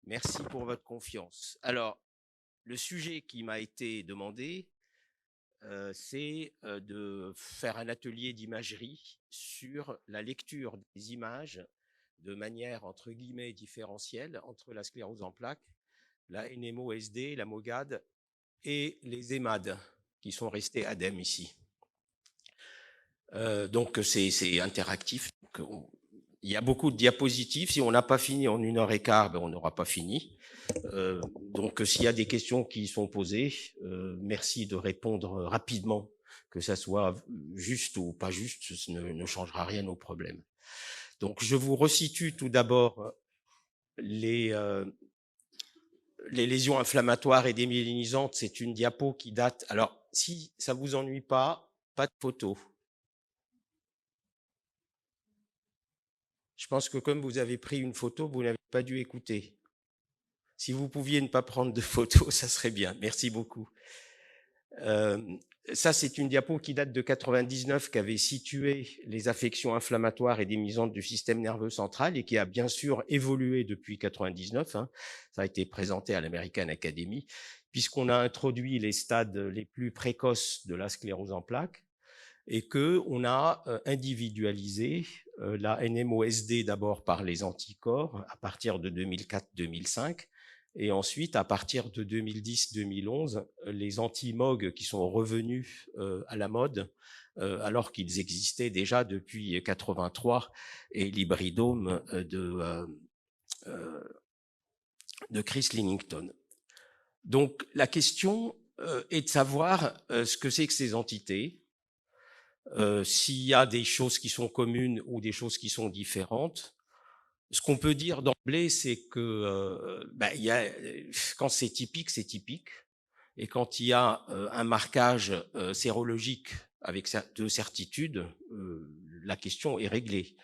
Merci pour votre confiance. Alors, le sujet qui m'a été demandé, c'est de faire un atelier d'imagerie sur la lecture des images de manière, entre guillemets, différentielle entre la sclérose en plaques, la NMO-SD, la MOGAD et les EMAD, qui sont restés ADEM ici. Donc, c'est interactif. Il y a beaucoup de diapositives. Si on n'a pas fini en 1 h 15, on n'aura pas fini. Donc, s'il y a des questions qui sont posées, merci de répondre rapidement, que ça soit juste ou pas juste, ce ne changera rien au problème. Donc, je vous resitue tout d'abord les lésions inflammatoires et démyélinisantes. C'est une diapo qui date. Alors, si ça vous ennuie pas de photo. Je pense que comme vous avez pris une photo, vous n'avez pas dû écouter. Si vous pouviez ne pas prendre de photos, ça serait bien. Merci beaucoup. Ça, c'est une diapo qui date de 99, qui avait situé les affections inflammatoires et démisantes du système nerveux central et qui a bien sûr évolué depuis 99. Ça a été présenté à l'American Academy, puisqu'on a introduit les stades les plus précoces de la sclérose en plaques et qu'on a individualisé la NMOSD d'abord par les anticorps à partir de 2004-2005, et ensuite, à partir de 2010-2011, les anti-MOG qui sont revenus à la mode, alors qu'ils existaient déjà depuis 83, et l'hybridome de Chris Lennington. Donc, la question est de savoir ce que c'est que ces entités, s'il y a des choses qui sont communes ou des choses qui sont différentes. Ce qu'on peut dire d'emblée, c'est que quand c'est typique, c'est typique. Et quand il y a un marquage sérologique avec de certitude, la question est réglée.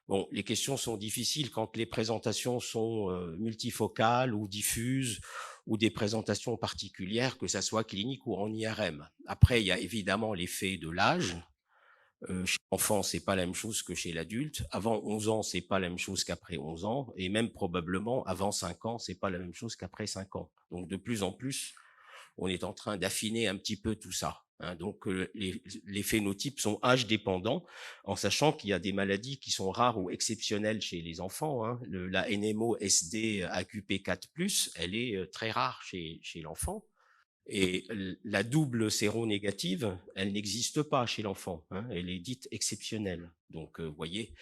Bon, les questions sont difficiles quand les présentations sont multifocales ou diffuses ou des présentations particulières, que ça soit clinique ou en IRM. Après, il y a évidemment l'effet de l'âge. Chez l'enfant, c'est pas la même chose que chez l'adulte. Avant 11 ans, c'est pas la même chose qu'après 11 ans. Et même probablement, avant 5 ans, c'est pas la même chose qu'après 5 ans. Donc, de plus en plus, on est en train d'affiner un petit peu tout ça. Donc, les phénotypes sont âge dépendants, en sachant qu'il y a des maladies qui sont rares ou exceptionnelles chez les enfants. La NMO-SD AQP4+, elle est très rare chez l'enfant. Et la double séronégative, elle n'existe pas chez l'enfant. Elle est dite exceptionnelle. Donc, vous voyez,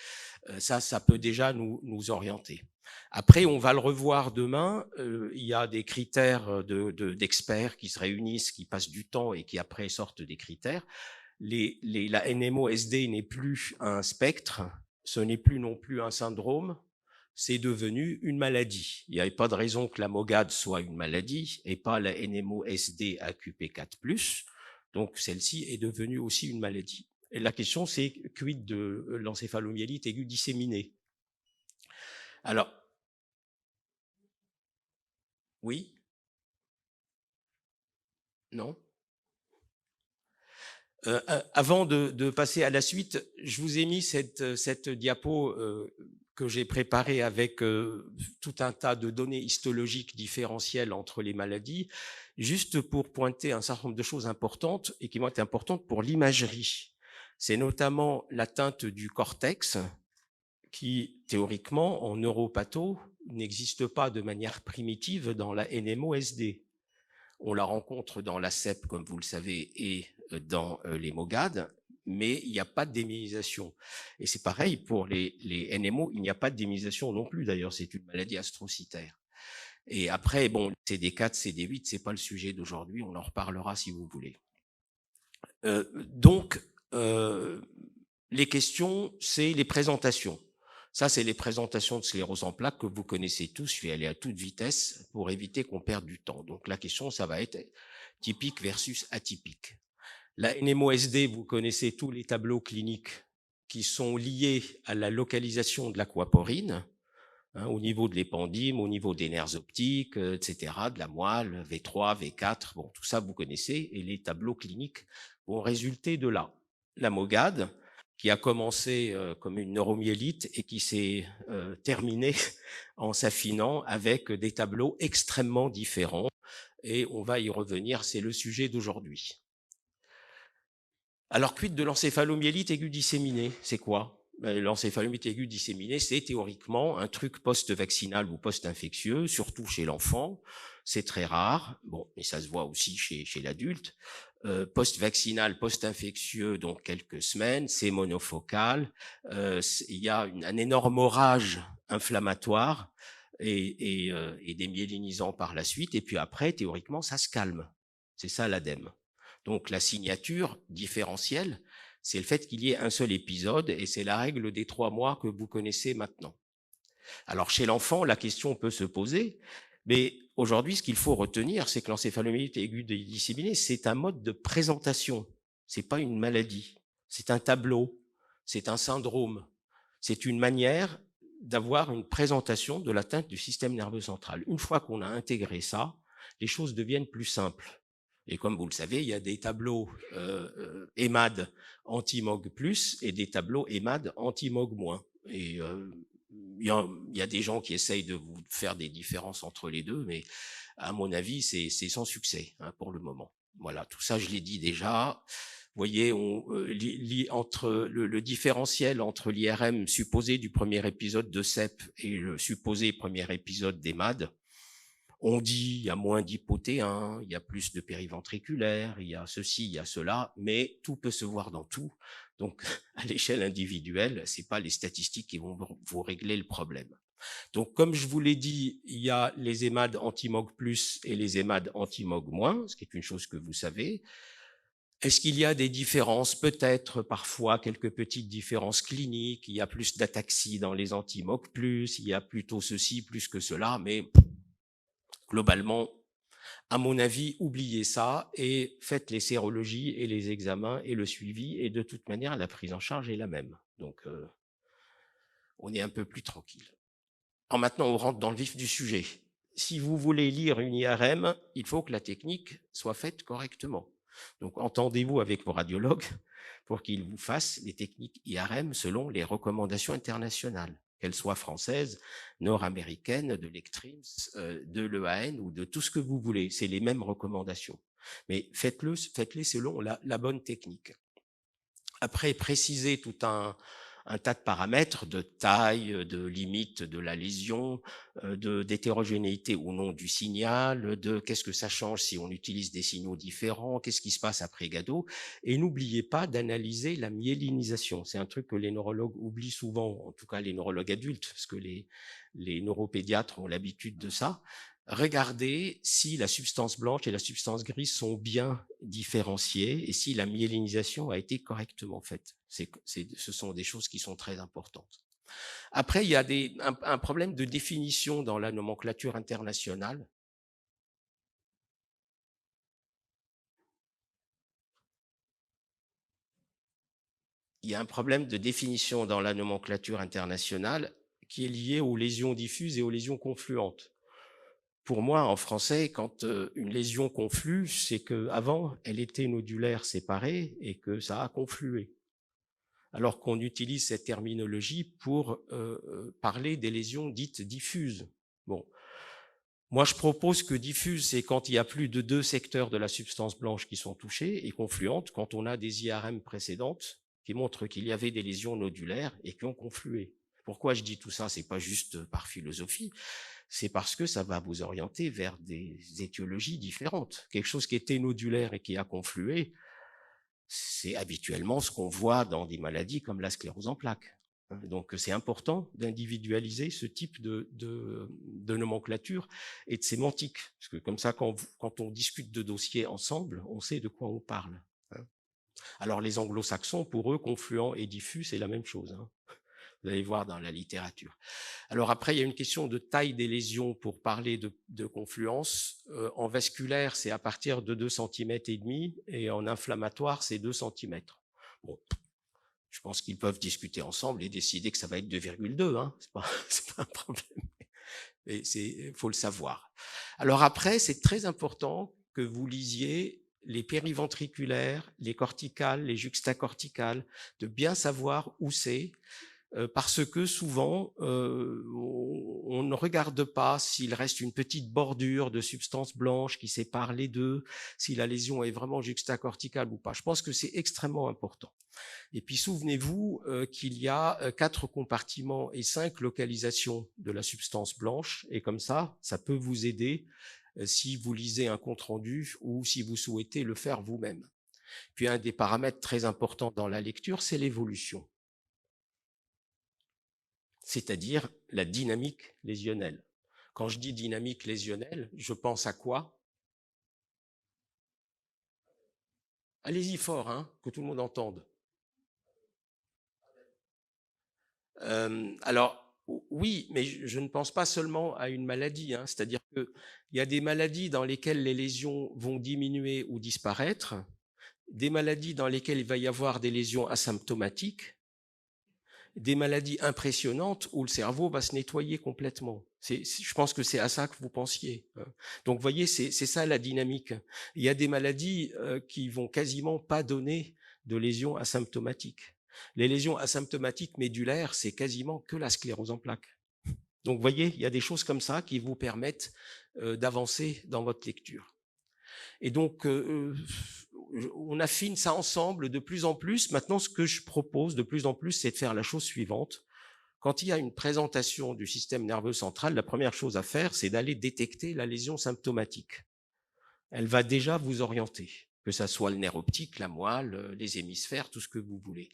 ça peut déjà nous orienter. Après, on va le revoir demain. Il y a des critères d'experts qui se réunissent, qui passent du temps et qui après sortent des critères. La NMO-SD n'est plus un spectre, ce n'est plus non plus un syndrome, c'est devenu une maladie. Il n'y avait pas de raison que la MOGAD soit une maladie et pas la NMO-SD AQP4+. Donc celle-ci est devenue aussi une maladie. Et la question, c'est quid de l'encéphalomyélite aiguë disséminée? Alors, oui? Non? Avant de passer à la suite, je vous ai mis cette diapo que j'ai préparée avec tout un tas de données histologiques différentielles entre les maladies, juste pour pointer un certain nombre de choses importantes et qui vont être importantes pour l'imagerie. C'est notamment l'atteinte du cortex qui, théoriquement, en neuropatho, n'existe pas de manière primitive dans la NMO-SD. On la rencontre dans la CEP, comme vous le savez, et dans les MOGAD, mais il n'y a pas de démyélisation. Et c'est pareil pour les NMO, il n'y a pas de démyélisation non plus, d'ailleurs, c'est une maladie astrocytaire. Et après, bon, CD4, CD8, c'est pas le sujet d'aujourd'hui, on en reparlera si vous voulez. Donc, les questions, c'est les présentations. Ça, c'est les présentations de sclérose en plaques que vous connaissez tous. Je vais aller à toute vitesse pour éviter qu'on perde du temps. Donc, la question, ça va être typique versus atypique. La NMOSD, vous connaissez tous les tableaux cliniques qui sont liés à la localisation de l'aquaporine, au niveau de l'épendyme, au niveau des nerfs optiques, etc., de la moelle, V3, V4, bon, tout ça vous connaissez, et les tableaux cliniques vont résulter de là. La MOGAD, qui a commencé comme une neuromyélite et qui s'est terminée en s'affinant avec des tableaux extrêmement différents. Et on va y revenir, c'est le sujet d'aujourd'hui. Alors, quid de l'encéphalomyélite aiguë disséminée? C'est quoi? L'encéphalomyélite aiguë disséminée, c'est théoriquement un truc post-vaccinal ou post-infectieux, surtout chez l'enfant. C'est très rare, bon, mais ça se voit aussi chez l'adulte. Post-vaccinal, post-infectieux, donc quelques semaines, c'est monofocal. Il y a un énorme orage inflammatoire et des myélinisants par la suite. Et puis après, théoriquement, ça se calme. C'est ça l'ADEME. Donc la signature différentielle, c'est le fait qu'il y ait un seul épisode et c'est la règle des 3 mois que vous connaissez maintenant. Alors chez l'enfant, la question peut se poser, mais aujourd'hui, ce qu'il faut retenir, c'est que l'encéphalomyélite aiguë disséminée, c'est un mode de présentation. C'est pas une maladie, c'est un tableau, c'est un syndrome, c'est une manière d'avoir une présentation de l'atteinte du système nerveux central. Une fois qu'on a intégré ça, les choses deviennent plus simples. Et comme vous le savez, il y a des tableaux EMAD anti-MOG+, et des tableaux EMAD anti-MOG-. Et il y a des gens qui essayent de vous faire des différences entre les deux, mais à mon avis, c'est sans succès pour le moment. Voilà, tout ça, je l'ai dit déjà. Vous voyez, entre le différentiel entre l'IRM supposé du premier épisode de CEP et le supposé premier épisode d'EMAD, on dit il y a moins d'hypotéin, il y a plus de périventriculaire, il y a ceci, il y a cela, mais tout peut se voir dans tout. Donc, à l'échelle individuelle, c'est pas les statistiques qui vont vous régler le problème. Donc, comme je vous l'ai dit, il y a les EMAD anti-MOG+ et les EMAD anti-MOG-, ce qui est une chose que vous savez. Est-ce qu'il y a des différences? Peut-être parfois quelques petites différences cliniques. Il y a plus d'ataxie dans les anti-MOG+, il y a plutôt ceci plus que cela, mais globalement, à mon avis, oubliez ça et faites les sérologies et les examens et le suivi, et de toute manière, la prise en charge est la même. Donc, on est un peu plus tranquille. Alors maintenant, on rentre dans le vif du sujet. Si vous voulez lire une IRM, il faut que la technique soit faite correctement. Donc, entendez-vous avec vos radiologues pour qu'ils vous fassent les techniques IRM selon les recommandations internationales, qu'elles soient françaises, nord-américaines, de l'ECTRIMS, de l'EAN ou de tout ce que vous voulez. C'est les mêmes recommandations. Mais faites-les selon la bonne technique. Après, précisez tout un tas de paramètres de taille, de limite de la lésion, d'hétérogénéité ou non du signal, de qu'est-ce que ça change si on utilise des signaux différents, qu'est-ce qui se passe après GADO. Et n'oubliez pas d'analyser la myélinisation. C'est un truc que les neurologues oublient souvent, en tout cas les neurologues adultes, parce que les neuropédiatres ont l'habitude de ça. Regardez si la substance blanche et la substance grise sont bien différenciées et si la myélinisation a été correctement faite. Ce sont des choses qui sont très importantes. Après, il y a un problème de définition dans la nomenclature internationale. Il y a un problème de définition dans la nomenclature internationale qui est lié aux lésions diffuses et aux lésions confluentes. Pour moi, en français, quand une lésion conflue, c'est qu'avant, elle était nodulaire séparée et que ça a conflué. Alors qu'on utilise cette terminologie pour parler des lésions dites diffuses. Bon. Moi, je propose que diffuse, c'est quand il y a plus de 2 secteurs de la substance blanche qui sont touchés, et confluente, quand on a des IRM précédentes qui montrent qu'il y avait des lésions nodulaires et qui ont conflué. Pourquoi je dis tout ça? C'est pas juste par philosophie, c'est parce que ça va vous orienter vers des étiologies différentes. Quelque chose qui était nodulaire et qui a conflué, c'est habituellement ce qu'on voit dans des maladies comme la sclérose en plaques. Donc c'est important d'individualiser ce type de nomenclature et de sémantique, parce que comme ça, quand on discute de dossiers ensemble, on sait de quoi on parle. Alors les anglo-saxons, pour eux, confluent et diffus, c'est la même chose. Vous allez voir dans la littérature. Alors après, il y a une question de taille des lésions pour parler de confluence. En vasculaire, c'est à partir de 2,5 cm et en inflammatoire, c'est 2 cm. Bon, je pense qu'ils peuvent discuter ensemble et décider que ça va être 2,2. C'est pas un problème. Mais faut le savoir. Alors après, c'est très important que vous lisiez les périventriculaires, les corticales, les juxtacorticales, de bien savoir où c'est, parce que souvent, on ne regarde pas s'il reste une petite bordure de substance blanche qui sépare les deux, si la lésion est vraiment juxtacorticale ou pas. Je pense que c'est extrêmement important. Et puis souvenez-vous qu'il y a 4 compartiments et 5 localisations de la substance blanche, et comme ça peut vous aider si vous lisez un compte-rendu ou si vous souhaitez le faire vous-même. Puis un des paramètres très importants dans la lecture, c'est l'évolution, c'est-à-dire la dynamique lésionnelle. Quand je dis dynamique lésionnelle, je pense à quoi? Allez-y fort, hein, que tout le monde entende. Alors, oui, mais je ne pense pas seulement à une maladie, hein, c'est-à-dire qu'il y a des maladies dans lesquelles les lésions vont diminuer ou disparaître, des maladies dans lesquelles il va y avoir des lésions asymptomatiques, des maladies impressionnantes où le cerveau va se nettoyer complètement. Je pense que c'est à ça que vous pensiez. Donc, vous voyez, c'est ça la dynamique. Il y a des maladies qui vont quasiment pas donner de lésions asymptomatiques. Les lésions asymptomatiques médulaires, c'est quasiment que la sclérose en plaques. Donc, vous voyez, il y a des choses comme ça qui vous permettent d'avancer dans votre lecture. Et donc, on affine ça ensemble de plus en plus. Maintenant, ce que je propose de plus en plus, c'est de faire la chose suivante. Quand il y a une présentation du système nerveux central, la première chose à faire, c'est d'aller détecter la lésion symptomatique. Elle va déjà vous orienter, que ça soit le nerf optique, la moelle, les hémisphères, tout ce que vous voulez.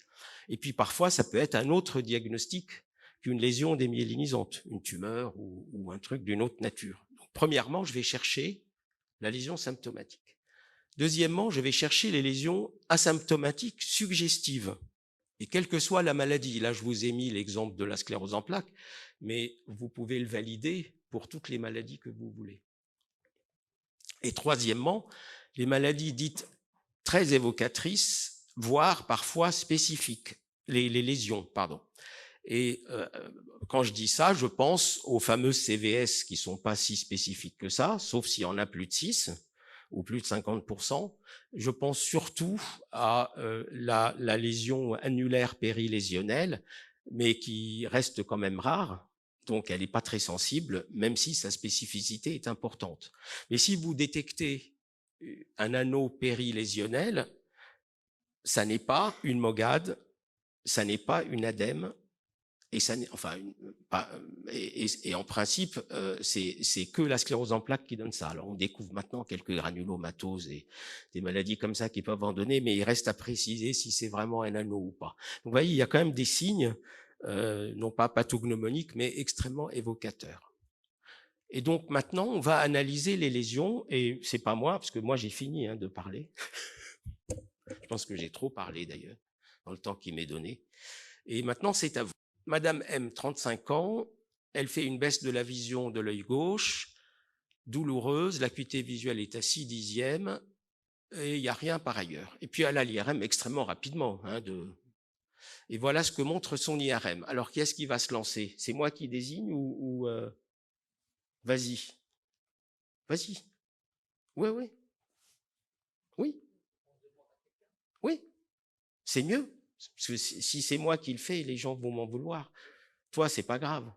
Et puis parfois, ça peut être un autre diagnostic qu'une lésion démyélinisante, une tumeur ou un truc d'une autre nature. Donc, premièrement, je vais chercher la lésion symptomatique. Deuxièmement, je vais chercher les lésions asymptomatiques suggestives. Et quelle que soit la maladie, là je vous ai mis l'exemple de la sclérose en plaques, mais vous pouvez le valider pour toutes les maladies que vous voulez. Et troisièmement, les maladies dites très évocatrices, voire parfois spécifiques, les lésions, pardon. Et quand je dis ça, je pense aux fameux CVS qui sont pas si spécifiques que ça, sauf s'il y en a plus de 6 ou plus de 50%. Je pense surtout à la lésion annulaire périlésionnelle, mais qui reste quand même rare. Donc, elle n'est pas très sensible, même si sa spécificité est importante. Mais si vous détectez un anneau périlésionnel, ça n'est pas une MOGAD, ça n'est pas une ADEME, et ça, enfin, et en principe, c'est que la sclérose en plaques qui donne ça. Alors, on découvre maintenant quelques granulomatoses et des maladies comme ça qui peuvent en donner, mais il reste à préciser si c'est vraiment un anneau ou pas. Donc, vous voyez, il y a quand même des signes, non pas pathognomoniques, mais extrêmement évocateurs. Et donc, maintenant, on va analyser les lésions, et c'est pas moi, parce que moi, j'ai fini de parler. Je pense que j'ai trop parlé, d'ailleurs, dans le temps qui m'est donné. Et maintenant, c'est à vous. Madame M, 35 ans, elle fait une baisse de la vision de l'œil gauche, douloureuse, l'acuité visuelle est à 6/10, et il n'y a rien par ailleurs. Et puis elle a l'IRM extrêmement rapidement. Et voilà ce que montre son IRM. Alors, qui est-ce qui va se lancer? C'est moi qui désigne ou Vas-y. Vas-y. Oui, oui. Oui. Oui. C'est mieux. Parce que si c'est moi qui le fais, les gens vont m'en vouloir. Toi, c'est pas grave.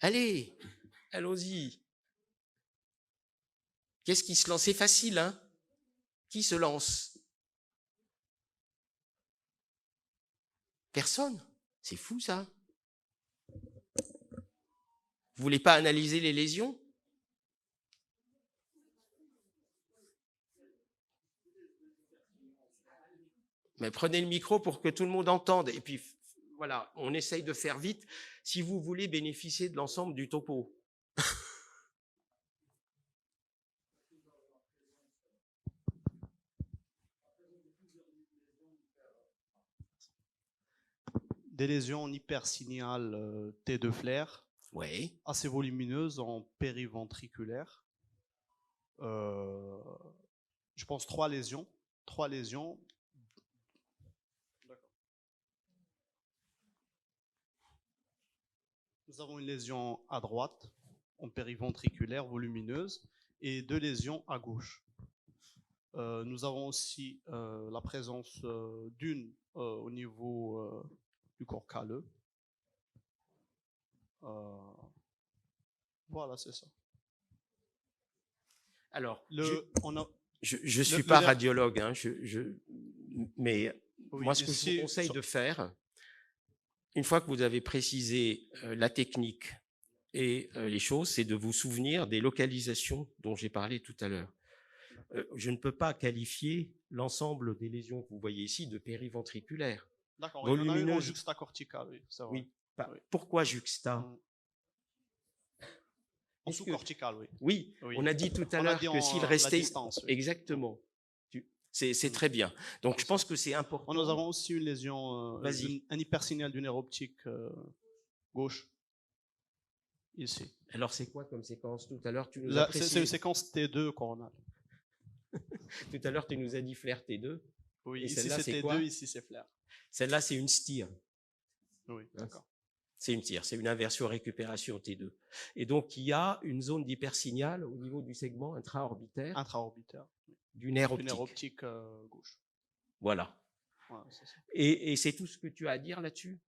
Allez, allons-y. Qu'est-ce qui se lance? C'est facile, hein? Qui se lance? Personne. C'est fou, ça. Vous voulez pas analyser les lésions? Mais prenez le micro pour que tout le monde entende. Et puis, voilà, on essaye de faire vite si vous voulez bénéficier de l'ensemble du topo. Des lésions en hypersignal T2 flair, Oui. assez volumineuses en périventriculaire. Je pense 3 lésions. 3 lésions. Nous avons une lésion à droite, en périventriculaire volumineuse et 2 lésions à gauche. Nous avons aussi la présence d'une au niveau du corps calleux. Voilà, c'est ça. Alors, On a, je suis pas radiologue, hein, mais oui, moi, ce que je vous conseille de faire, une fois que vous avez précisé la technique et les choses, c'est de vous souvenir des localisations dont j'ai parlé tout à l'heure. Je ne peux pas qualifier l'ensemble des lésions que vous voyez ici de périventriculaires. D'accord, il y en a une en juxtacorticale, oui, c'est vrai. Oui, pourquoi juxta? En sous-cortical, oui. Oui, on a dit tout à l'heure que s'il restait... Distance, oui. Exactement. C'est très bien. Donc, je pense que c'est important. Nous avons aussi une lésion, un hypersignal du nerf optique gauche, ici. Alors, c'est quoi comme séquence? Tout à l'heure, tu nous as précisé... C'est une séquence T2 coronale. Tout à l'heure, tu nous as dit flair T2. Oui, ici c'est T2, ici c'est flair. Celle-là, c'est une STIR. Oui, d'accord. C'est une TIR, c'est une inversion-récupération T2. Et donc, il y a une zone d'hypersignal au niveau du segment intraorbitaire. Du nerf optique gauche. Voilà. Ouais, c'est ça. Et c'est tout ce que tu as à dire là-dessus?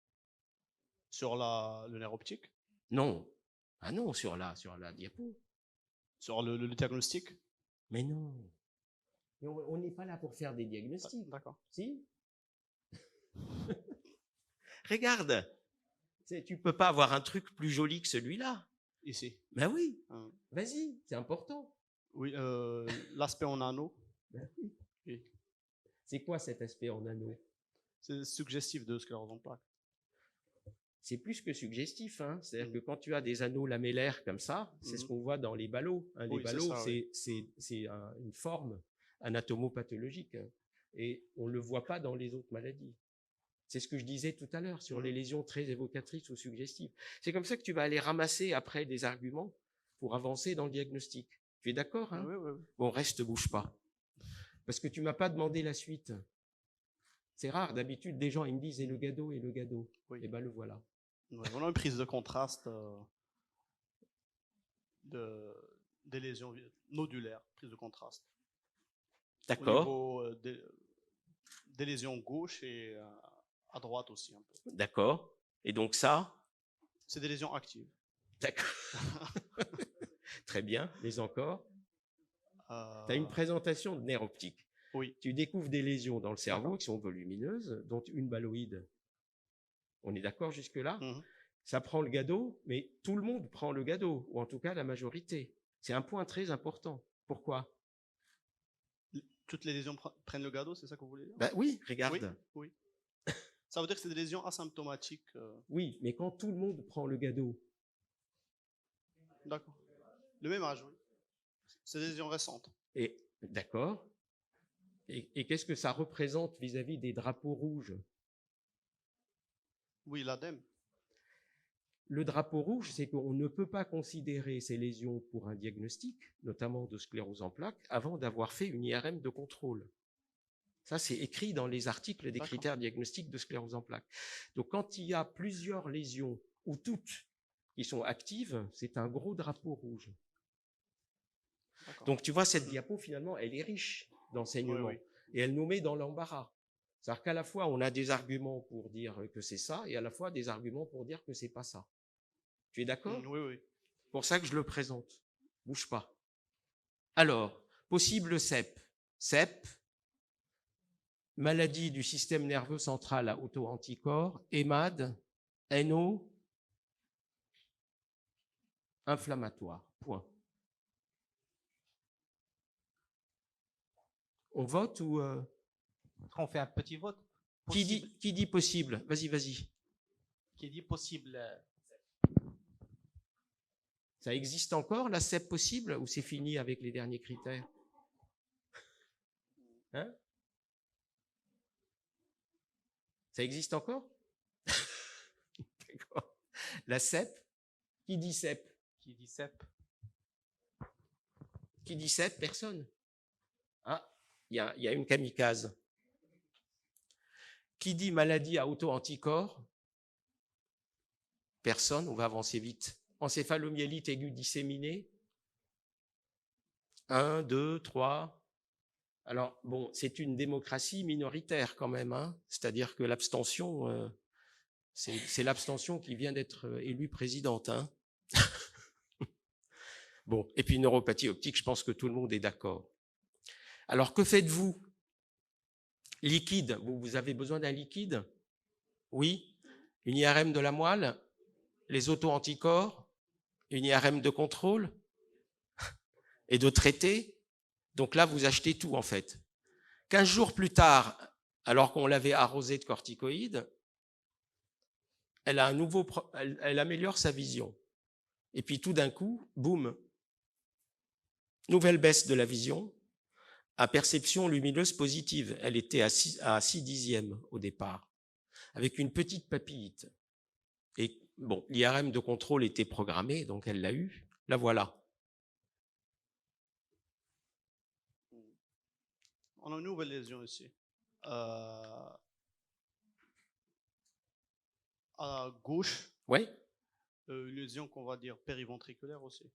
Sur le nerf optique? Non. Ah non, sur la diapo. Sur le diagnostic? Mais non. On n'est pas là pour faire des diagnostics. D'accord. Si? Regarde. Tu peux pas avoir un truc plus joli que celui-là. Ici. Ben oui. Vas-y, c'est important. Oui, l'aspect en anneau. Ben oui. Oui. C'est quoi cet aspect en anneau? C'est suggestif de sclérose en plaques. C'est plus que suggestif, hein. C'est-à-dire que quand tu as des anneaux lamellaires comme ça, c'est ce qu'on voit dans les ballots. Hein. Les ballots, c'est une forme anatomopathologique, hein. Et on ne le voit pas dans les autres maladies. C'est ce que je disais tout à l'heure sur les lésions très évocatrices ou suggestives. C'est comme ça que tu vas aller ramasser après des arguments pour avancer dans le diagnostic. Tu es d'accord, hein? Oui. Bon, reste, bouge pas. Parce que tu m'as pas demandé la suite. C'est rare, d'habitude, des gens, ils me disent, et le gado. Oui. Et ben le voilà. Ouais, on a une prise de contraste des lésions nodulaires, prise de contraste. D'accord. Au niveau des lésions gauche et à droite aussi un peu. D'accord. Et donc ça? C'est des lésions actives. D'accord. Très bien. Mais encore? Tu as une présentation de nerf optique. Oui. Tu découvres des lésions dans le cerveau qui sont volumineuses, dont une baloïde. On est d'accord jusque-là? Ça prend le gado, mais tout le monde prend le gado, ou en tout cas la majorité. C'est un point très important. Pourquoi? Toutes les lésions prennent le gado, c'est ça que vous voulez dire? Ben oui, regarde. Oui. Ça veut dire que c'est des lésions asymptomatiques. Oui, mais quand tout le monde prend le gado. D'accord. Le même âge, oui. C'est des lésions récentes. Et d'accord. Et qu'est-ce que ça représente vis-à-vis des drapeaux rouges? Oui, l'ADEME. Le drapeau rouge, c'est qu'on ne peut pas considérer ces lésions pour un diagnostic, notamment de sclérose en plaques, avant d'avoir fait une IRM de contrôle. Ça, c'est écrit dans les articles des critères diagnostiques de sclérose en plaques. Donc, quand il y a plusieurs lésions, ou toutes, qui sont actives, c'est un gros drapeau rouge. Donc, tu vois, cette diapo, finalement, elle est riche d'enseignements. Oui. Et elle nous met dans l'embarras. C'est-à-dire qu'à la fois, on a des arguments pour dire que c'est ça, et à la fois des arguments pour dire que c'est pas ça. Tu es d'accord? Oui. C'est pour ça que je le présente. Bouge pas. Alors, possible CEP. CEP, maladie du système nerveux central à auto-anticorps, EMAD, NO, inflammatoire. Point. On vote ou... On fait un petit vote. Qui dit possible? Vas-y. Qui dit possible? Ça existe encore, la CEP possible, ou c'est fini avec les derniers critères? Hein? Ça existe encore? D'accord. La CEP? Qui dit CEP? Qui dit CEP? Qui dit CEP? Personne. Ah, il y a une kamikaze. Qui dit maladie à auto-anticorps? Personne, on va avancer vite. encéphalomyélite aiguë disséminée. 1, 2, 3. Alors, bon, c'est une démocratie minoritaire quand même, hein. C'est-à-dire que l'abstention, c'est l'abstention qui vient d'être élue présidente, hein. Bon, et puis neuropathie optique, je pense que tout le monde est d'accord. Alors, que faites-vous? Liquide, vous avez besoin d'un liquide? Oui. Une IRM de la moelle? Les auto-anticorps? Une IRM de contrôle? Et de traité? Donc là, vous achetez tout, en fait. 15 jours plus tard, alors qu'on l'avait arrosée de corticoïdes, elle améliore sa vision. Et puis tout d'un coup, boum, nouvelle baisse de la vision à perception lumineuse positive. Elle était à 6 dixièmes au départ, avec une petite papillite. Et bon, l'IRM de contrôle était programmée, donc elle l'a eu. La voilà. On a une nouvelle lésion ici. À gauche, Oui, une lésion qu'on va dire périventriculaire aussi.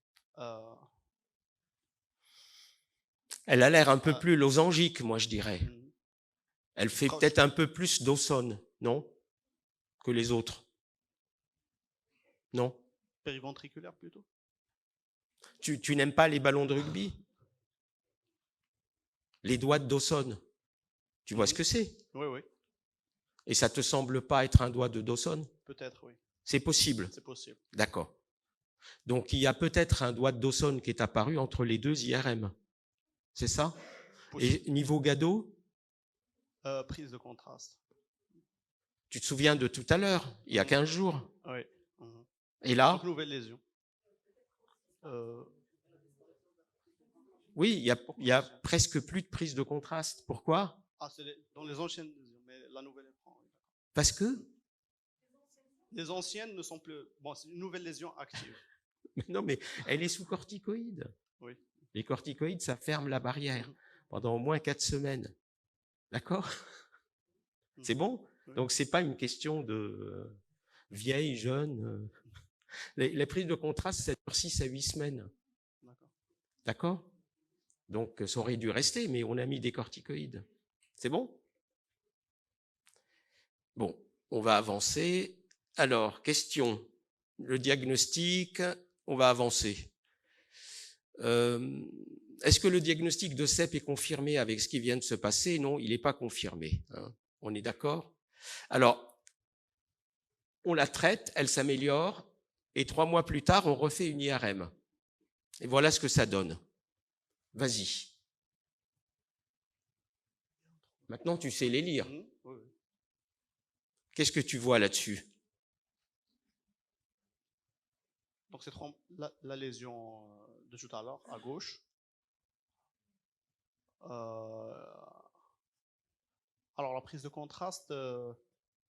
elle a l'air un peu plus losangique, moi je dirais. Mhm. Elle fait peut-être un peu plus d'Auson, non? Que les autres. Non? Périventriculaire plutôt. Tu n'aimes pas les ballons de rugby? Les doigts de Dawson. Tu vois ce que c'est? Oui, oui. Et ça te semble pas être un doigt de Dawson? Peut-être, oui. C'est possible. C'est possible. D'accord. Donc il y a peut-être un doigt de Dawson qui est apparu entre les deux IRM. C'est ça? Possible. Et niveau Gado, Prise de contraste. tu te souviens de tout à l'heure, il y a 15 jours. Oui. Mhm. Et là? Donc, nouvelle lésion. Oui, il y a presque plus de prise de contraste. Pourquoi? Ah, c'est dans les anciennes lésions, mais la nouvelle est prend. Oui, Parce que? les anciennes ne sont plus. Bon, c'est une nouvelle lésion active. Non, mais elle est sous corticoïdes. Oui. Les corticoïdes, ça ferme la barrière pendant au moins 4 semaines. D'accord? C'est bon? Oui. Donc, c'est pas une question de vieille, jeune. Les prises de contraste, ça dure 6 à 8 semaines. D'accord? Donc, ça aurait dû rester, mais on a mis des corticoïdes. C'est bon? Bon, on va avancer. Alors, question. Le diagnostic, on va avancer. Est-ce que le diagnostic de CEP est confirmé avec ce qui vient de se passer? Non, il n'est pas confirmé. Hein. On est d'accord? Alors, on la traite, elle s'améliore, et 3 mois plus tard, on refait une IRM. Et voilà ce que ça donne. Vas-y. Maintenant, tu sais les lire. Oui. Qu'est-ce que tu vois là-dessus? Donc, c'est la lésion de tout à l'heure, à gauche. Alors, la prise de contraste, il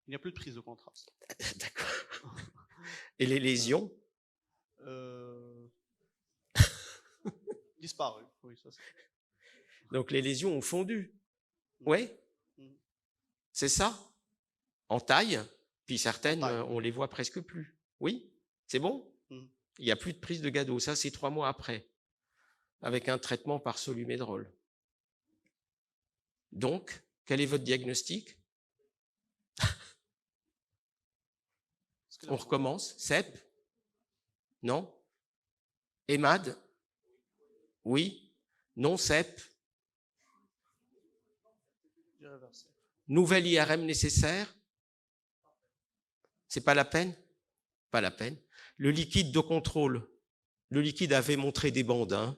n'y a plus de prise de contraste. D'accord. Et les lésions? Disparu, oui, ça c'est. Donc, les lésions ont fondu. Oui? C'est ça? En taille? Puis certaines, on les voit presque plus. Oui? C'est bon? Il n'y a plus de prise de Gado. Ça, c'est 3 mois après, avec un traitement par Solumédrol. Donc, quel est votre diagnostic? On recommence. CEP? Non? EMAD? Oui? Non CEP? Nouvelle IRM nécessaire? C'est pas la peine? Pas la peine. Le liquide de contrôle. Le liquide avait montré des bandes. Hein.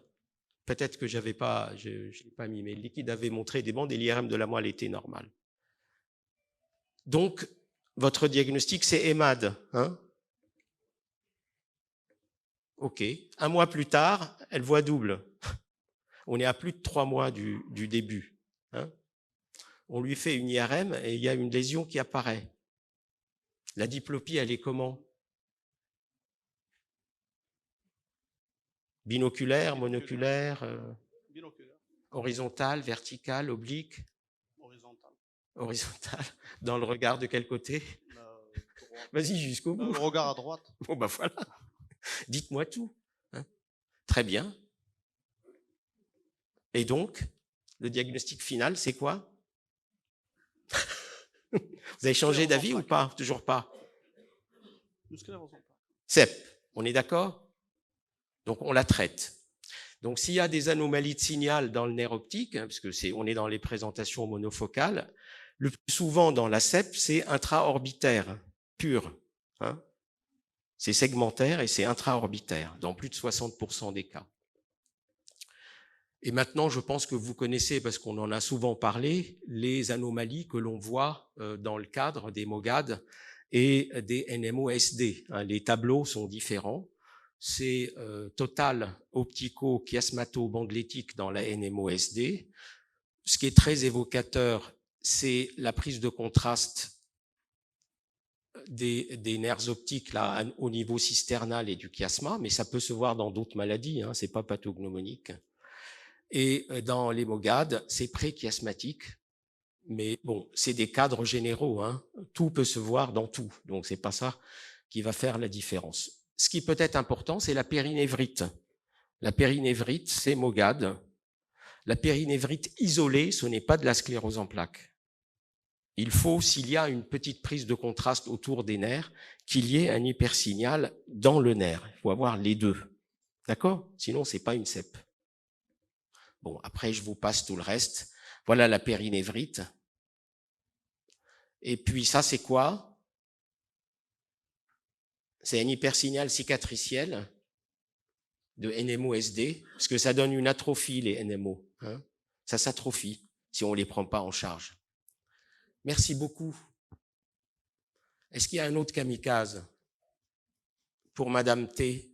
Peut-être que je l'ai pas mis, mais le liquide avait montré des bandes et l'IRM de la moelle était normale. Donc, votre diagnostic, c'est EMAD. Hein? OK. 1 mois plus tard, elle voit double. On est à plus de 3 mois du début. Hein? On lui fait une IRM et il y a une lésion qui apparaît. La diplopie, elle est comment? Binoculaire, monoculaire, Binoculaire. horizontale, verticale, oblique? Horizontale. Dans le regard de quel côté? Vas-y jusqu'au bout. Le regard à droite. Bon, ben voilà. Dites-moi tout. Hein. Très bien. Et donc, le diagnostic final, c'est quoi? Vous avez changé Sclérose en d'avis ou plaques. pas? Toujours pas. Une sclérose en plaques. CEP, on est d'accord? Donc, on la traite. Donc, s'il y a des anomalies de signal dans le nerf optique, hein, parce que on est dans les présentations monofocales, le plus souvent dans la CEP, c'est intraorbitaire pur. Hein. C'est segmentaire et c'est intraorbitaire dans plus de 60% des cas. Et maintenant, je pense que vous connaissez, parce qu'on en a souvent parlé, les anomalies que l'on voit dans le cadre des MOGAD et des NMOSD. Hein, les tableaux sont différents. C'est total optico-chiasmato-bandlétique dans la NMOSD. Ce qui est très évocateur, c'est la prise de contraste des nerfs optiques là, au niveau cisternal et du chiasma, mais ça peut se voir dans d'autres maladies, hein, c'est pas pathognomonique. Et dans les MOGAD, c'est préchiasmatique, mais bon, c'est des cadres généraux, hein. Tout peut se voir dans tout, donc c'est pas ça qui va faire la différence. Ce qui peut être important, c'est la périnévrite. La périnévrite, c'est MOGAD. La périnévrite isolée, ce n'est pas de la sclérose en plaques. Il faut, s'il y a une petite prise de contraste autour des nerfs, qu'il y ait un hypersignal dans le nerf. Il faut avoir les deux. D'accord? Sinon, c'est pas une CEP. Bon, après, je vous passe tout le reste. Voilà la périnévrite. Et puis, ça, c'est quoi? C'est un hypersignal cicatriciel de NMO-SD, parce que ça donne une atrophie, les NMO. Hein. Ça s'atrophie si on ne les prend pas en charge. Merci beaucoup. Est-ce qu'il y a un autre kamikaze pour Madame T?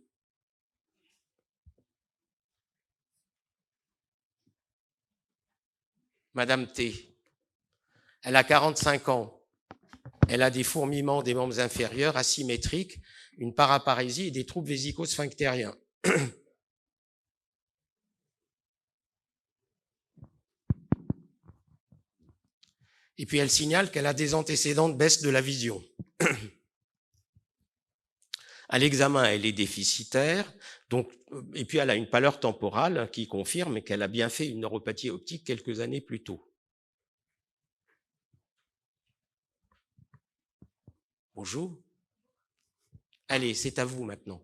Madame T, elle a 45 ans. Elle a des fourmillements des membres inférieurs asymétriques, une paraparésie et des troubles vésico-sphinctériens. Et puis elle signale qu'elle a des antécédents de baisse de la vision. À l'examen, elle est déficitaire, donc, et puis elle a une pâleur temporale qui confirme qu'elle a bien fait une neuropathie optique quelques années plus tôt. Bonjour. Allez, c'est à vous maintenant.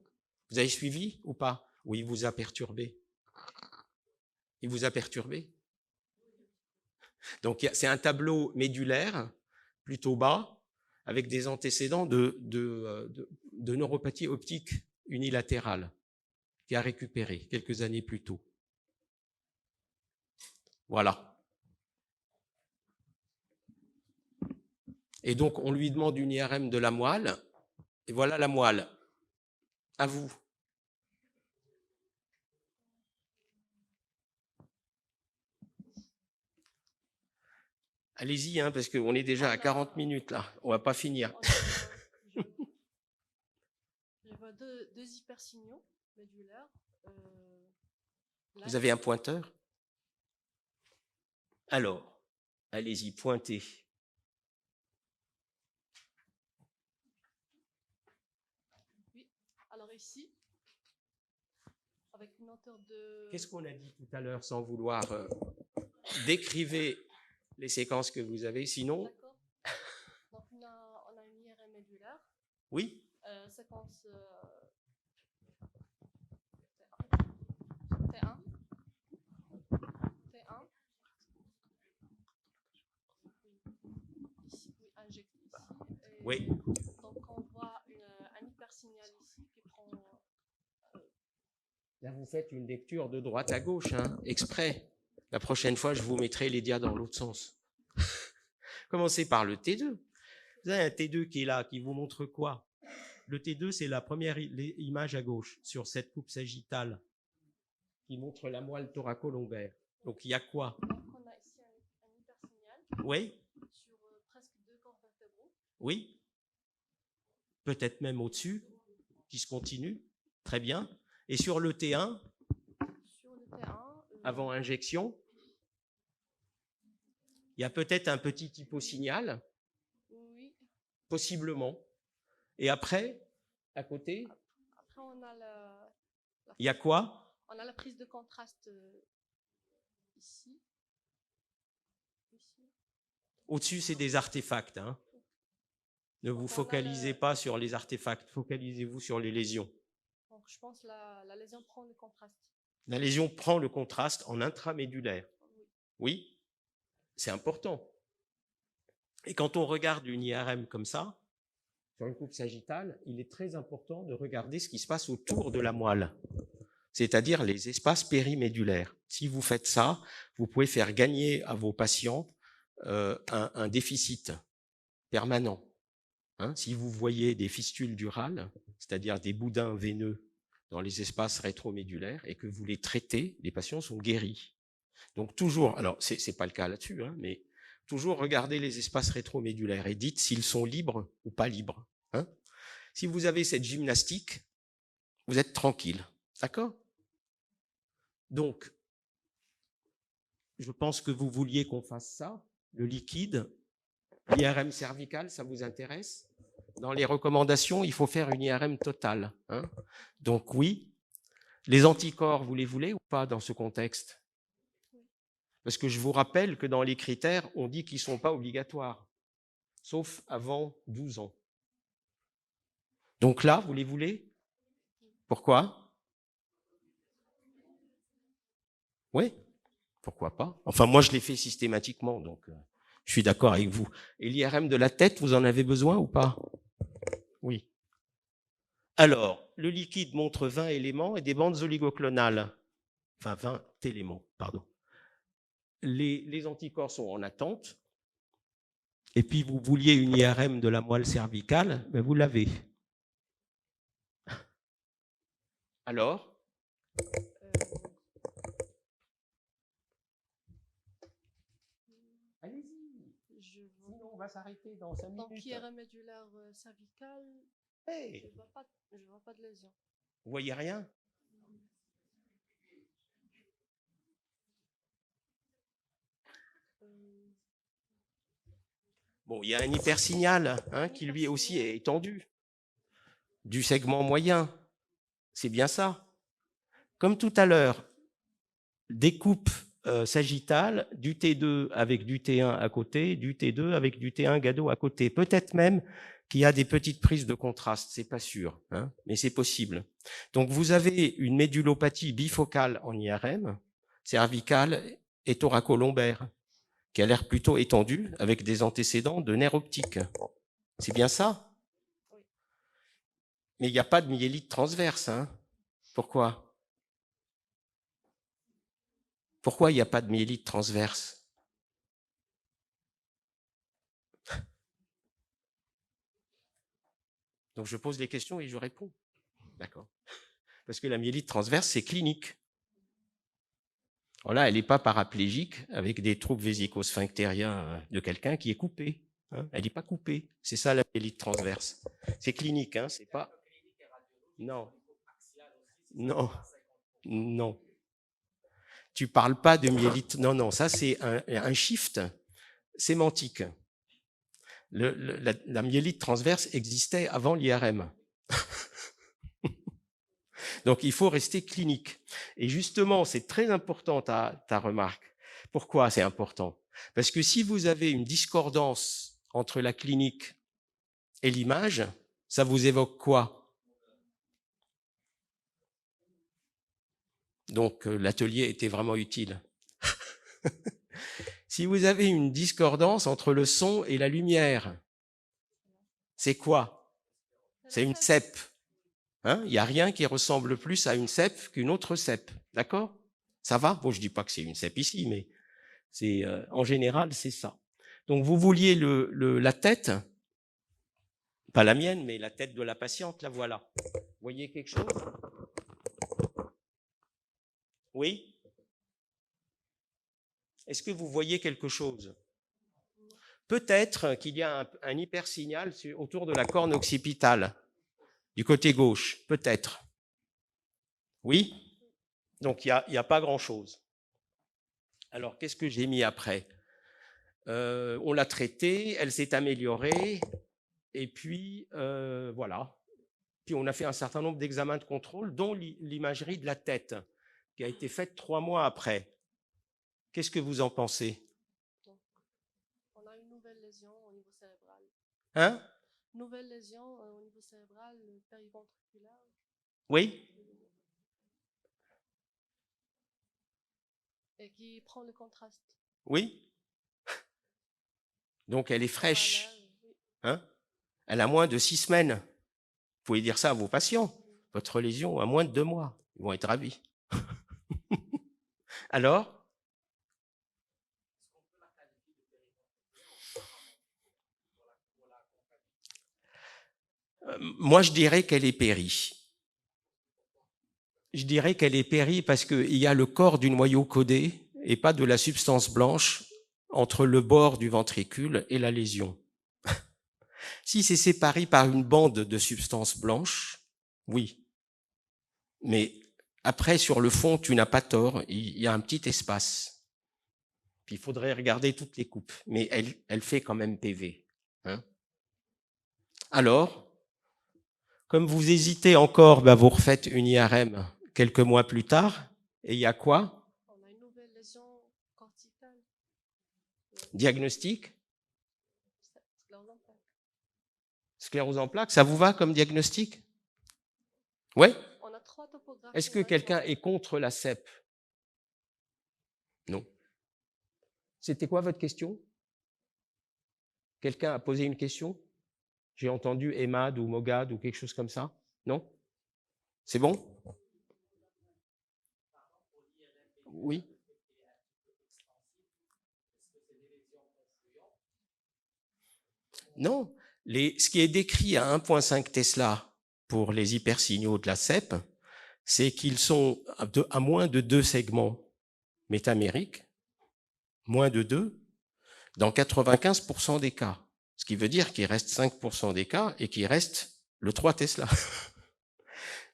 Vous avez suivi ou pas? Ou il vous a perturbé? Il vous a perturbé? Donc c'est un tableau médulaire, plutôt bas, avec des antécédents de neuropathie optique unilatérale, qui a récupéré quelques années plus tôt. Voilà. Et donc, on lui demande une IRM de la moelle, et voilà la moelle. À vous. Allez-y, hein, parce qu'on est déjà à 40 minutes là, on va pas finir. Je vois deux hypersignaux médulaires. Vous avez un pointeur? Alors, allez-y, pointez. Oui, alors ici, avec une hauteur de... Qu'est-ce qu'on a dit tout à l'heure sans vouloir décrivez les séquences que vous avez, sinon... D'accord. Donc on a une IRM médulaire. Oui. Séquence T1. T1. Ici, oui, injecté ici. Et Oui. donc on voit un hypersignal ici qui prend... Là, vous faites une lecture de droite à gauche, hein, exprès. La prochaine fois, je vous mettrai les dias dans l'autre sens. Commencez par le T2. Vous avez un T2 qui est là, qui vous montre quoi? Le T2, c'est la première image à gauche, sur cette coupe sagittale, qui montre la moelle thoraco-lombaire. Donc, il y a quoi? Donc on a ici un hypersignal. Oui. Sur presque 2 corps vertébraux. Oui. Peut-être même au-dessus, qui se continue. Très bien. Et sur le T1, sur le T1 avant injection, il y a peut-être un petit hyposignal. Oui. Possiblement. Et après, à côté, après, on a Il y a quoi? on a la prise de contraste ici. Ici. Au-dessus, c'est des artefacts. Hein. Ne vous Donc, on a focalisez pas sur les artefacts, focalisez-vous sur les lésions. Donc, je pense que la lésion prend le contraste. La lésion prend le contraste en intramédulaire. Oui, c'est important. Et quand on regarde une IRM comme ça, sur une coupe sagittale, il est très important de regarder ce qui se passe autour de la moelle, c'est-à-dire les espaces périmédulaires. Si vous faites ça, vous pouvez faire gagner à vos patients un déficit permanent. Hein, si vous voyez des fistules durales, c'est-à-dire des boudins veineux dans les espaces rétromédulaires, et que vous les traitez, les patients sont guéris. Donc toujours, alors c'est pas le cas là-dessus, hein, mais toujours regardez les espaces rétromédulaires et dites s'ils sont libres ou pas libres. Hein. Si vous avez cette gymnastique, vous êtes tranquille, d'accord? Donc, je pense que vous vouliez qu'on fasse ça, le liquide, l'IRM cervicale, ça vous intéresse? Dans les recommandations, il faut faire une IRM totale. Hein. Donc oui, les anticorps, vous les voulez ou pas dans ce contexte? Parce que je vous rappelle que dans les critères, on dit qu'ils ne sont pas obligatoires, sauf avant 12 ans. Donc là, vous les voulez? Pourquoi? Oui, pourquoi pas? Enfin, moi, je l'ai fait systématiquement, donc je suis d'accord avec vous. Et l'IRM de la tête, vous en avez besoin ou pas? Oui. Alors, le liquide montre 20 éléments et des bandes oligoclonales. Enfin, 20 éléments, pardon. Les anticorps sont en attente. Et puis, vous vouliez une IRM de la moelle cervicale, mais vous l'avez. Alors? Allez-y. Sinon, on va s'arrêter dans 5 minutes. Donc, IRM médulaire cervicale, Hey, je ne vois pas de lésion. vous voyez rien? Bon, il y a un hypersignal hein, qui lui aussi est étendu, du segment moyen. C'est bien ça. Comme tout à l'heure, découpe sagittale, du T2 avec du T1 à côté, du T2 avec du T1 gado à côté. Peut-être même qu'il y a des petites prises de contraste, c'est pas sûr, hein, mais c'est possible. Donc vous avez une médulopathie bifocale en IRM, cervicale et thoracolombaire, qui a l'air plutôt étendue, avec des antécédents de nerfs optiques. C'est bien ça? Mais il n'y a pas de myélite transverse. Hein. Pourquoi? Pourquoi il n'y a pas de myélite transverse? Donc je pose des questions et je réponds. D'accord. Parce que la myélite transverse, c'est clinique. Alors là, elle n'est pas paraplégique avec des troubles vésico-sphinctériens de quelqu'un qui est coupé. Hein. Elle n'est pas coupée. C'est ça la myélite transverse. C'est clinique, hein, c'est pas. Non. Non. Non. Tu parles pas de myélite. Non, non, ça c'est un shift sémantique. La myélite transverse existait avant l'IRM. Donc, il faut rester clinique. Et justement, c'est très important ta remarque. Pourquoi c'est important? Parce que si vous avez une discordance entre la clinique et l'image, ça vous évoque quoi? Donc, l'atelier était vraiment utile. Si vous avez une discordance entre le son et la lumière, c'est quoi? C'est une cèpe. Hein, il n'y a rien qui ressemble plus à une cèpe qu'une autre cèpe. D'accord? Ça va? Bon, je ne dis pas que c'est une cèpe ici, mais c'est en général, c'est ça. Donc, vous vouliez la tête, pas la mienne, mais la tête de la patiente, la voilà. Vous voyez quelque chose? Oui? Est-ce que vous voyez quelque chose? Peut-être qu'il y a un hypersignal autour de la corne occipitale, du côté gauche, peut-être. Oui? Donc, il n'y a pas grand-chose. Alors, qu'est-ce que j'ai mis après? On l'a traitée, elle s'est améliorée, et puis voilà. Puis on a fait un certain nombre d'examens de contrôle, dont l'imagerie de la tête, qui a été faite 3 mois après. Qu'est-ce que vous en pensez? Donc, on a une nouvelle lésion au niveau cérébral. Hein? Nouvelle lésion au niveau cérébral périventriculaire. Oui? Et qui prend le contraste. Oui? Donc elle est fraîche. Voilà, oui. Hein? Elle a moins de 6 semaines. Vous pouvez dire ça à vos patients. Votre lésion a moins de 2 mois. Ils vont être ravis. Alors? Moi, je dirais qu'elle est périe. Je dirais qu'elle est périe parce qu'il y a le corps du noyau codé et pas de la substance blanche entre le bord du ventricule et la lésion. Si c'est séparé par une bande de substance blanche, oui. Mais après, sur le fond, tu n'as pas tort, il y a un petit espace. Puis il faudrait regarder toutes les coupes, mais elle fait quand même PV. Hein? Alors, comme vous hésitez encore, vous refaites une IRM quelques mois plus tard, et il y a quoi? On a une nouvelle lésion corticale. Diagnostic? Sclérose en plaques. Sclérose en plaques, ça vous va comme diagnostic? Ouais? On a 3 topographies. Est-ce que quelqu'un est contre la CEP? Non. C'était quoi votre question? Quelqu'un a posé une question? J'ai entendu EMAD ou MOGAD ou quelque chose comme ça? Non? C'est bon? Oui? Non. Ce qui est décrit à 1,5 Tesla pour les hypersignaux de la CEP, c'est qu'ils sont à moins de 2 segments métamériques, moins de 2, dans 95% des cas. Ce qui veut dire qu'il reste 5% des cas et qu'il reste le 3 Tesla.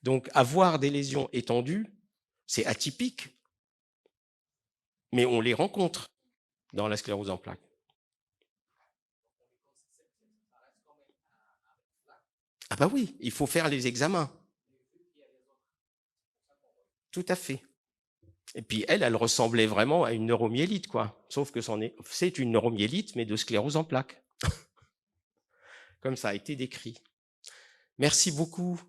Donc, avoir des lésions étendues, c'est atypique, mais on les rencontre dans la sclérose en plaques. Ah bah oui, il faut faire les examens. Tout à fait. Et puis elle ressemblait vraiment à une neuromyélite, quoi. Sauf que c'est une neuromyélite, mais de sclérose en plaques. Comme ça a été décrit. Merci beaucoup.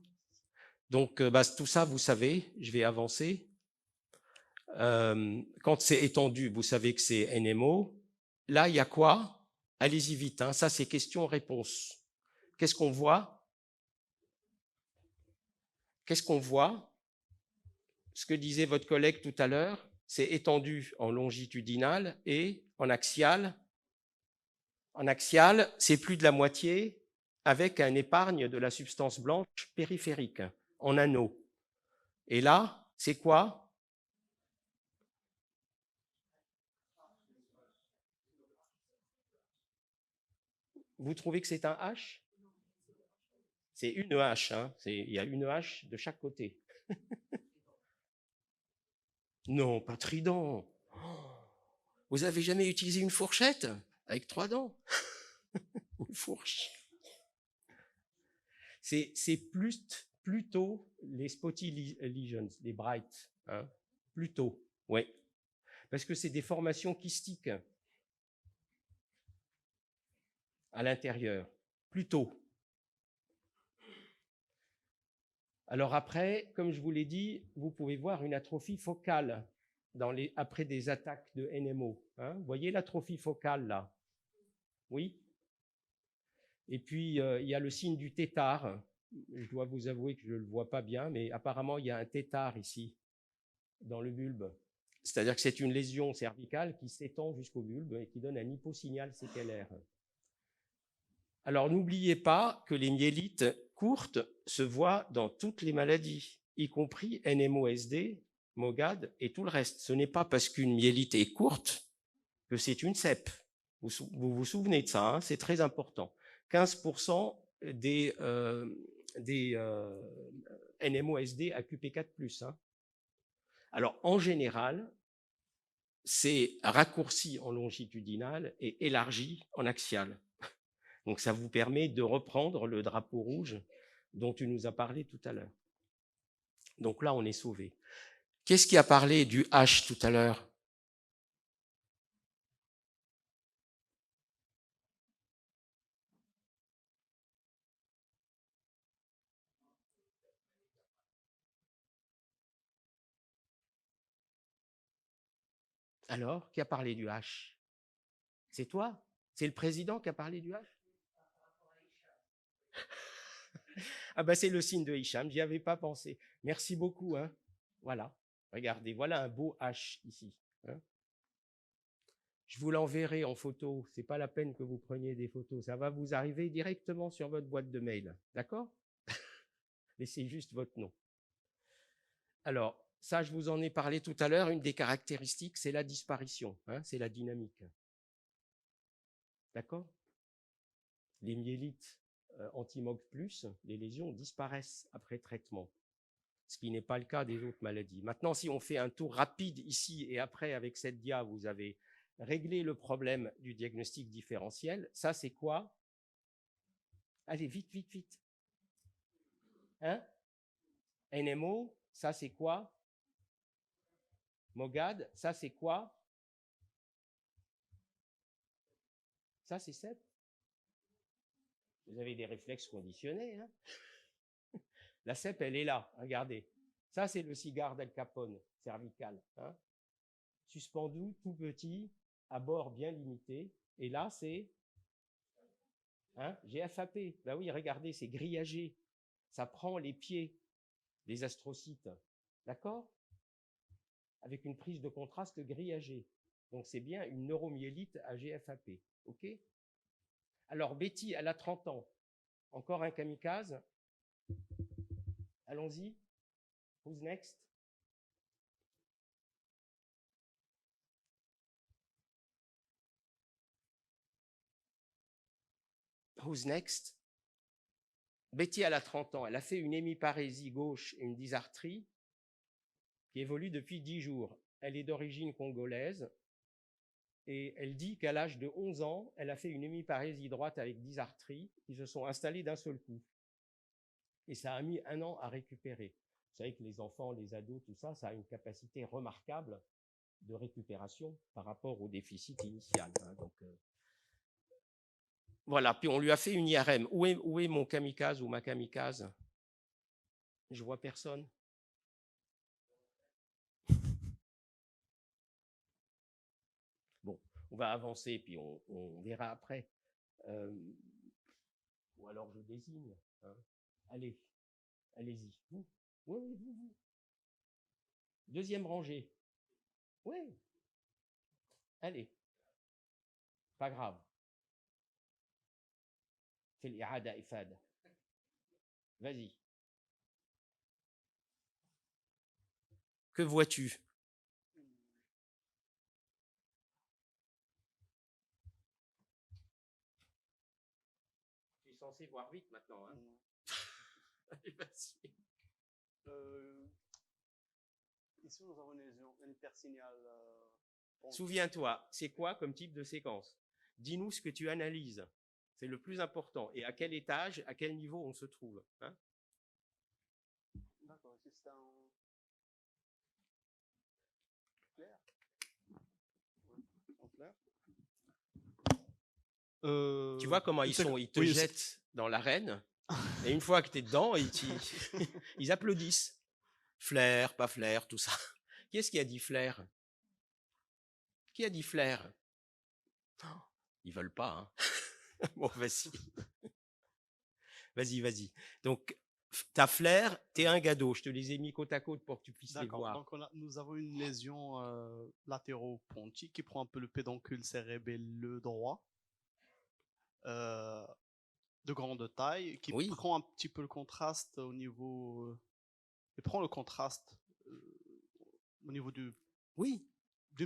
Donc, tout ça, vous savez, je vais avancer. Quand c'est étendu, vous savez que c'est NMO. Là, il y a quoi? Allez-y vite, hein. Ça, c'est questions-réponses. Qu'est-ce qu'on voit? Qu'est-ce qu'on voit? Ce que disait votre collègue tout à l'heure, c'est étendu en longitudinal et en axial. En axial, c'est plus de la moitié avec un épargne de la substance blanche périphérique, en anneau. Et là, c'est quoi? Vous trouvez que c'est un H? C'est une H, hein. Il y a une H de chaque côté. Non, pas trident. Vous avez jamais utilisé une fourchette avec 3 dents? Une fourche. C'est plutôt les spotty lesions, les bright, hein, plutôt, oui. Parce que c'est des formations kystiques à l'intérieur, plutôt. Alors après, comme je vous l'ai dit, vous pouvez voir une atrophie focale après des attaques de NMO. Hein. Vous voyez l'atrophie focale là? Oui. Et puis, il y a le signe du tétard. Je dois vous avouer que je ne le vois pas bien, mais apparemment, il y a un tétard ici, dans le bulbe. C'est-à-dire que c'est une lésion cervicale qui s'étend jusqu'au bulbe et qui donne un hyposignal séquelaire. Alors, n'oubliez pas que les myélites courtes se voient dans toutes les maladies, y compris NMOSD, MOGAD et tout le reste. Ce n'est pas parce qu'une myélite est courte que c'est une CEP. Vous vous souvenez de ça, hein, c'est très important. 15% des NMOSD à QP4+. Hein. Alors, en général, c'est raccourci en longitudinal et élargi en axial. Donc, ça vous permet de reprendre le drapeau rouge dont tu nous as parlé tout à l'heure. Donc là, on est sauvé. Qu'est-ce qui a parlé du H tout à l'heure? Alors, qui a parlé du H? C'est toi? C'est le président qui a parlé du H? Ah ben c'est le signe de Hicham, j'y avais pas pensé. Merci beaucoup. Hein. Voilà, regardez, voilà un beau H ici. Hein. Je vous l'enverrai en photo, c'est pas la peine que vous preniez des photos, ça va vous arriver directement sur votre boîte de mail. D'accord? Laissez juste votre nom. Alors, ça, je vous en ai parlé tout à l'heure, une des caractéristiques, c'est la disparition, hein, c'est la dynamique. D'accord? Les myélites anti-MOG+, les lésions disparaissent après traitement, ce qui n'est pas le cas des autres maladies. Maintenant, si on fait un tour rapide ici et après, avec cette dia, vous avez réglé le problème du diagnostic différentiel. Ça, c'est quoi? Allez, vite, vite, vite. Hein? NMO, ça, c'est quoi? MOGAD, ça, c'est quoi? Ça, c'est CEP. Vous avez des réflexes conditionnés. Hein? La CEP, elle est là, regardez. Ça, c'est le cigare d'Al Capone, cervical. Hein? Suspendu, tout petit, à bord bien limité. Et là, c'est GFAP. Ben oui, regardez, c'est grillagé. Ça prend les pieds des astrocytes. D'accord? Avec une prise de contraste grillagée. Donc, c'est bien une neuromyélite à GFAP. OK? Alors, Betty, elle a 30 ans. Encore un kamikaze? Allons-y. Who's next? Who's next? Betty, elle a 30 ans. Elle a fait une hémiparésie gauche et une dysarthrie qui évolue depuis 10 jours. Elle est d'origine congolaise et elle dit qu'à l'âge de 11 ans, elle a fait une hémiparésie droite avec dysarthrie qui se sont installées d'un seul coup. Et ça a mis 1 an à récupérer. Vous savez que les enfants, les ados, tout ça, ça a une capacité remarquable de récupération par rapport au déficit initial. Hein. Donc, voilà, puis on lui a fait une IRM. Où est mon kamikaze ou ma kamikaze? Je vois personne. Bon, on va avancer, puis on verra après. Ou alors je désigne. Hein. Allez, allez-y. Vous. Oui, oui, vous. Deuxième rangée. Oui. Allez. Pas grave. Fais l'irada ifad. Vas-y. Que vois-tu? Tu es censé voir vite maintenant. Hein. Allez, vas-y. Ici, nous avons une lésion intersignale. Souviens-toi, c'est quoi comme type de séquence? Dis-nous ce que tu analyses. C'est le plus important. Et à quel étage, à quel niveau on se trouve. Hein? D'accord, ici c'est un clair. En clair. Tu vois comment ils sont? Ils te jettent dans l'arène. Et une fois que tu es dedans, ils applaudissent. Flair, pas flair, tout ça. Qui est-ce qui a dit flair? Qui a dit flair? Ils veulent pas. Hein. Bon, vas-y. Vas-y, vas-y. Donc, ta flair, t'es un gado. Je te les ai mis côte à côte pour que tu puisses les voir. Donc nous avons une lésion latéro-pontique qui prend un peu le pédoncule cérébelleux droit, de grande taille, qui prend un petit peu le contraste au niveau... il prend le contraste au niveau d'une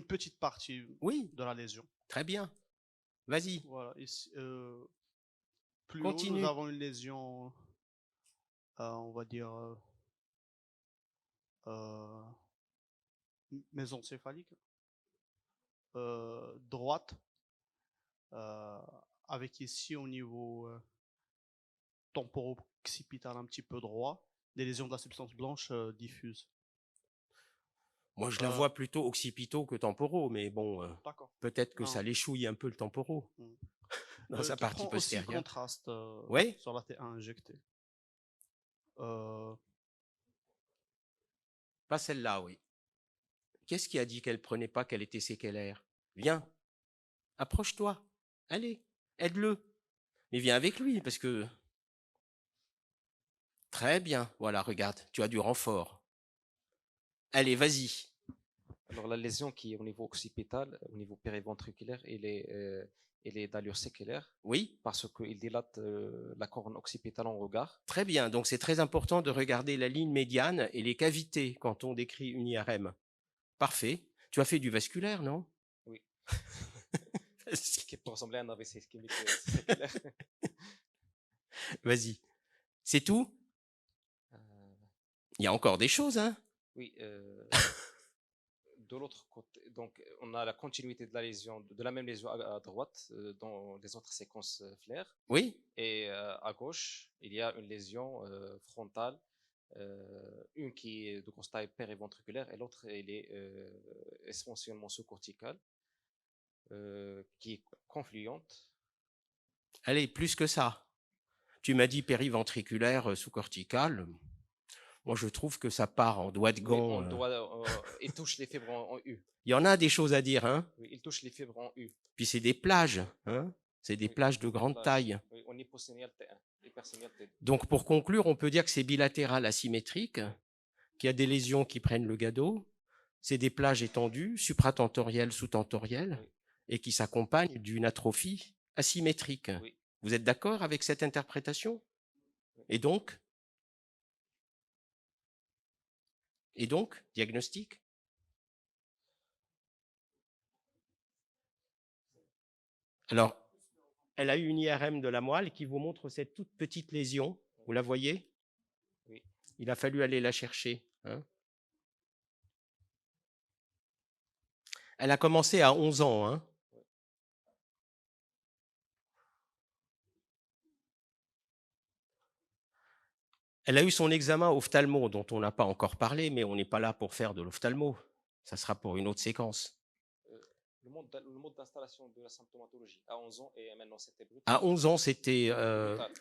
petite partie de la lésion. Très bien. Vas-y. Voilà. Ici, plus Continue. haut, nous avons une lésion, on va dire, mésencéphalique, droite, avec ici au niveau temporo-occipital un petit peu droit, des lésions de la substance blanche diffuse. Moi, je la vois plutôt occipitaux que temporaux, mais bon, peut-être que ça l'échouille un peu le temporaux dans sa partie postérieure. Aussi le contraste ouais. sur la T1 injectée. Pas celle-là, oui. Qu'est-ce qui a dit qu'elle prenait pas, qu'elle était séquelaire? Viens, approche-toi, allez, aide-le. Mais viens avec lui, parce que... Très bien, voilà, regarde, tu as du renfort. Allez, vas-y. Alors la lésion qui est au niveau occipital, au niveau périventriculaire, elle est d'allure séquelaire. Oui. Parce qu'il dilate la corne occipitale en regard. Très bien, donc c'est très important de regarder la ligne médiane et les cavités quand on décrit une IRM. Parfait. Tu as fait du vasculaire, non? Oui. Ce qui peut ressembler à un AVC ischémique séquelaire. Vas-y. C'est tout? Il y a encore des choses, hein? Oui. De l'autre côté, donc on a la continuité de la lésion, de la même lésion à droite dans les autres séquences flaires. Oui. Et à gauche, il y a une lésion frontale, une qui est de grosse taille périventriculaire et l'autre elle est essentiellement sous-corticale, qui est confluente. Allez, plus que ça. Tu m'as dit périventriculaire sous-corticale. Moi, je trouve que ça part en doigt de gant. Il touche les fibres en U. Il y en a des choses à dire, hein? Oui, il touche les fibres en U. Puis c'est des plages, hein? C'est des plages de grande taille. Oui, on est hyposénial T1, hypersénial T2. Donc, pour conclure, on peut dire que c'est bilatéral asymétrique, qu'il y a des lésions qui prennent le gado, c'est des plages étendues, supratentorielles, sous-tentorielles, oui, et qui s'accompagnent d'une atrophie asymétrique. Oui. Vous êtes d'accord avec cette interprétation? Oui. Et donc, diagnostic? Alors, elle a eu une IRM de la moelle qui vous montre cette toute petite lésion. Vous la voyez? Oui. Il a fallu aller la chercher. Hein? Elle a commencé à 11 ans. Hein? Elle a eu son examen ophtalmo, dont on n'a pas encore parlé, mais on n'est pas là pour faire de l'ophtalmo. Ça sera pour une autre séquence. Le mode d'installation de la symptomatologie à 11 ans et maintenant c'était brutal. À 11 ans, c'était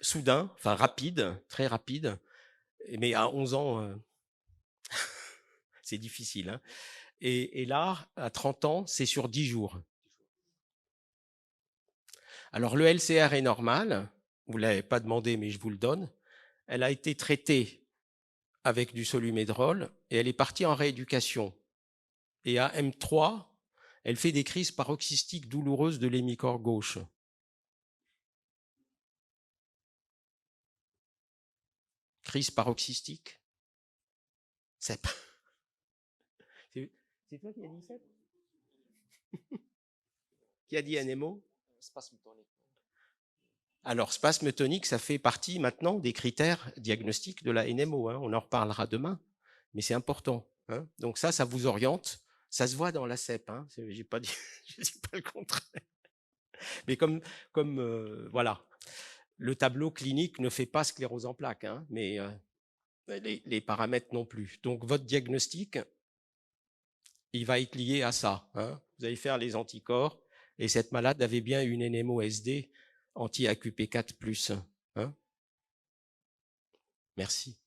soudain, enfin rapide, très rapide. Mais à 11 ans, c'est difficile. Hein. Et là, à 30 ans, c'est sur 10 jours. Alors, le LCR est normal. Vous ne l'avez pas demandé, mais je vous le donne. Elle a été traitée avec du Solu-Médrol et elle est partie en rééducation. Et à M3, elle fait des crises paroxystiques douloureuses de l'hémicorps gauche. Crise paroxystique? C'est toi qui as dit ça? Qui a dit NMO? Spasme tonique. Alors, spasme tonique, ça fait partie maintenant des critères diagnostiques de la NMO. Hein. On en reparlera demain, mais c'est important. Hein. Donc ça vous oriente. Ça se voit dans la CEP. Hein. J'ai pas dit, je dis pas le contraire. Mais comme voilà, le tableau clinique ne fait pas sclérose en plaques, hein, mais les paramètres non plus. Donc votre diagnostic, il va être lié à ça. Hein. Vous allez faire les anticorps et cette malade avait bien une NMO-SD anti-AQP4+. Hein. Merci.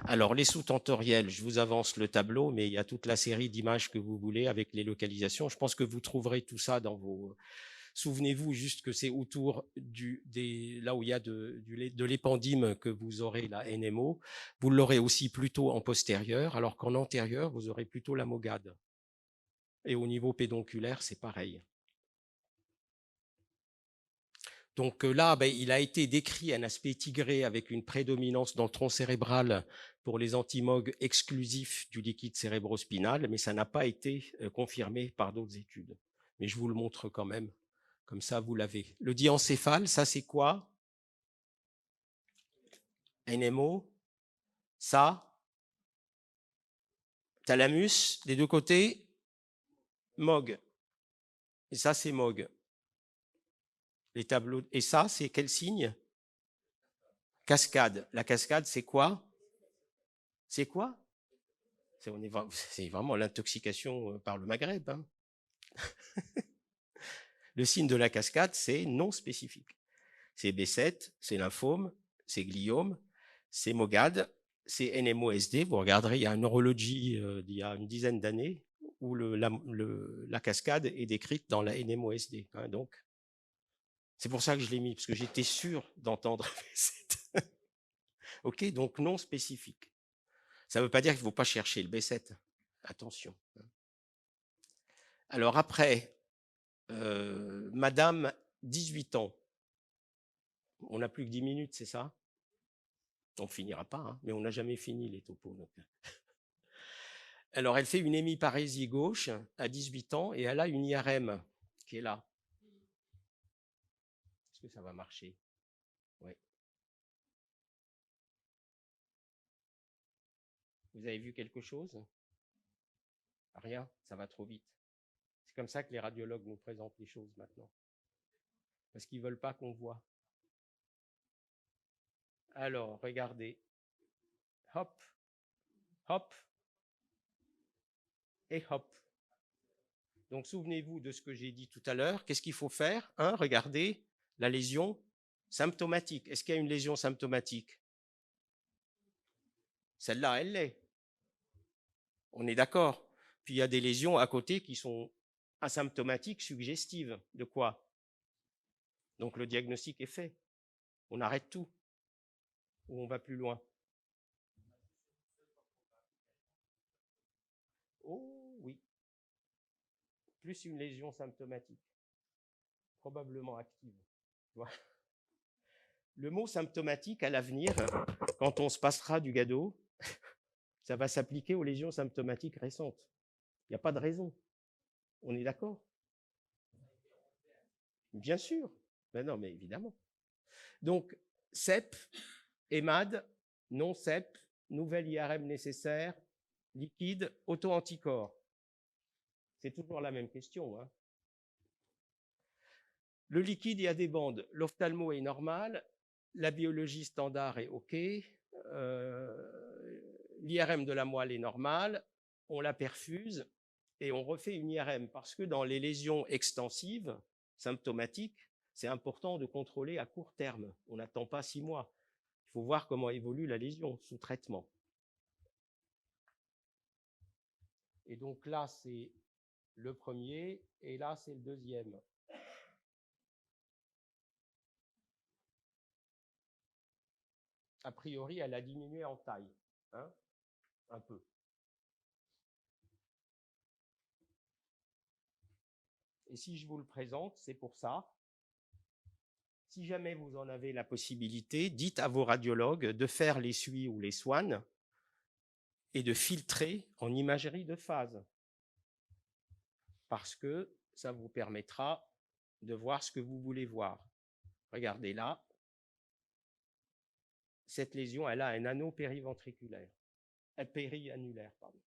Alors, les sous-tentoriels, je vous avance le tableau, mais il y a toute la série d'images que vous voulez avec les localisations. Je pense que vous trouverez tout ça dans vos... Souvenez-vous juste que c'est autour là où il y a de l'épendyme que vous aurez la NMO. Vous l'aurez aussi plutôt en postérieur, alors qu'en antérieur, vous aurez plutôt la MOGAD. Et au niveau pédonculaire, c'est pareil. Donc là, il a été décrit un aspect tigré avec une prédominance dans le tronc cérébral pour les antimog exclusifs du liquide cérébrospinal, mais ça n'a pas été confirmé par d'autres études. Mais je vous le montre quand même, comme ça vous l'avez. Le diencéphale, ça c'est quoi? NMO, ça, thalamus, des deux côtés, MOG. Et ça c'est MOG. Les tableaux. Et ça, c'est quel signe? Cascade. La cascade, c'est quoi? C'est quoi? C'est vraiment l'intoxication par le Maghreb. Hein. Le signe de la cascade, c'est non spécifique. C'est B7, c'est lymphome, c'est gliome, c'est MOGAD, c'est NMOSD. Vous regarderez, il y a un neurologie d'il y a une dizaine d'années où la cascade est décrite dans la NMOSD. Hein, donc, c'est pour ça que je l'ai mis, parce que j'étais sûr d'entendre B7. OK, donc non spécifique. Ça ne veut pas dire qu'il ne faut pas chercher le B7. Attention. Alors après, Madame, 18 ans. On n'a plus que 10 minutes, c'est ça? On ne finira pas, hein, mais on n'a jamais fini les topos. Donc. Alors, elle fait une hémiparésie gauche à 18 ans et elle a une IRM qui est là. Est-ce que ça va marcher? Oui. Vous avez vu quelque chose? Rien, ça va trop vite. C'est comme ça que les radiologues nous présentent les choses maintenant. Parce qu'ils ne veulent pas qu'on voit. Alors, regardez. Hop, hop, et hop. Donc, souvenez-vous de ce que j'ai dit tout à l'heure. Qu'est-ce qu'il faut faire? Regardez la lésion symptomatique. Est-ce qu'il y a une lésion symptomatique? Celle-là, elle l'est. On est d'accord. Puis, il y a des lésions à côté qui sont asymptomatiques, suggestives. De quoi? Donc, le diagnostic est fait. On arrête tout. Ou on va plus loin? Oh oui. Plus une lésion symptomatique, probablement active. Le mot symptomatique, à l'avenir, quand on se passera du gado, ça va s'appliquer aux lésions symptomatiques récentes. Il n'y a pas de raison. On est d'accord? Bien sûr. Ben non, mais évidemment. Donc, CEP, EMAD, non CEP, nouvelle IRM nécessaire, liquide, auto-anticorps. C'est toujours la même question. Hein. Le liquide, il y a des bandes. L'ophtalmo est normal, la biologie standard est OK, l'IRM de la moelle est normale, on la perfuse et on refait une IRM parce que dans les lésions extensives, symptomatiques, c'est important de contrôler à court terme. On n'attend pas 6 mois. Il faut voir comment évolue la lésion sous traitement. Et donc là, c'est le premier et là, c'est le deuxième. A priori, elle a diminué en taille, hein, un peu. Et si je vous le présente, c'est pour ça. Si jamais vous en avez la possibilité, dites à vos radiologues de faire les SUI ou les SWAN et de filtrer en imagerie de phase. Parce que ça vous permettra de voir ce que vous voulez voir. Regardez là. Cette lésion, elle a un anneau périventriculaire. Périannulaire, pardon.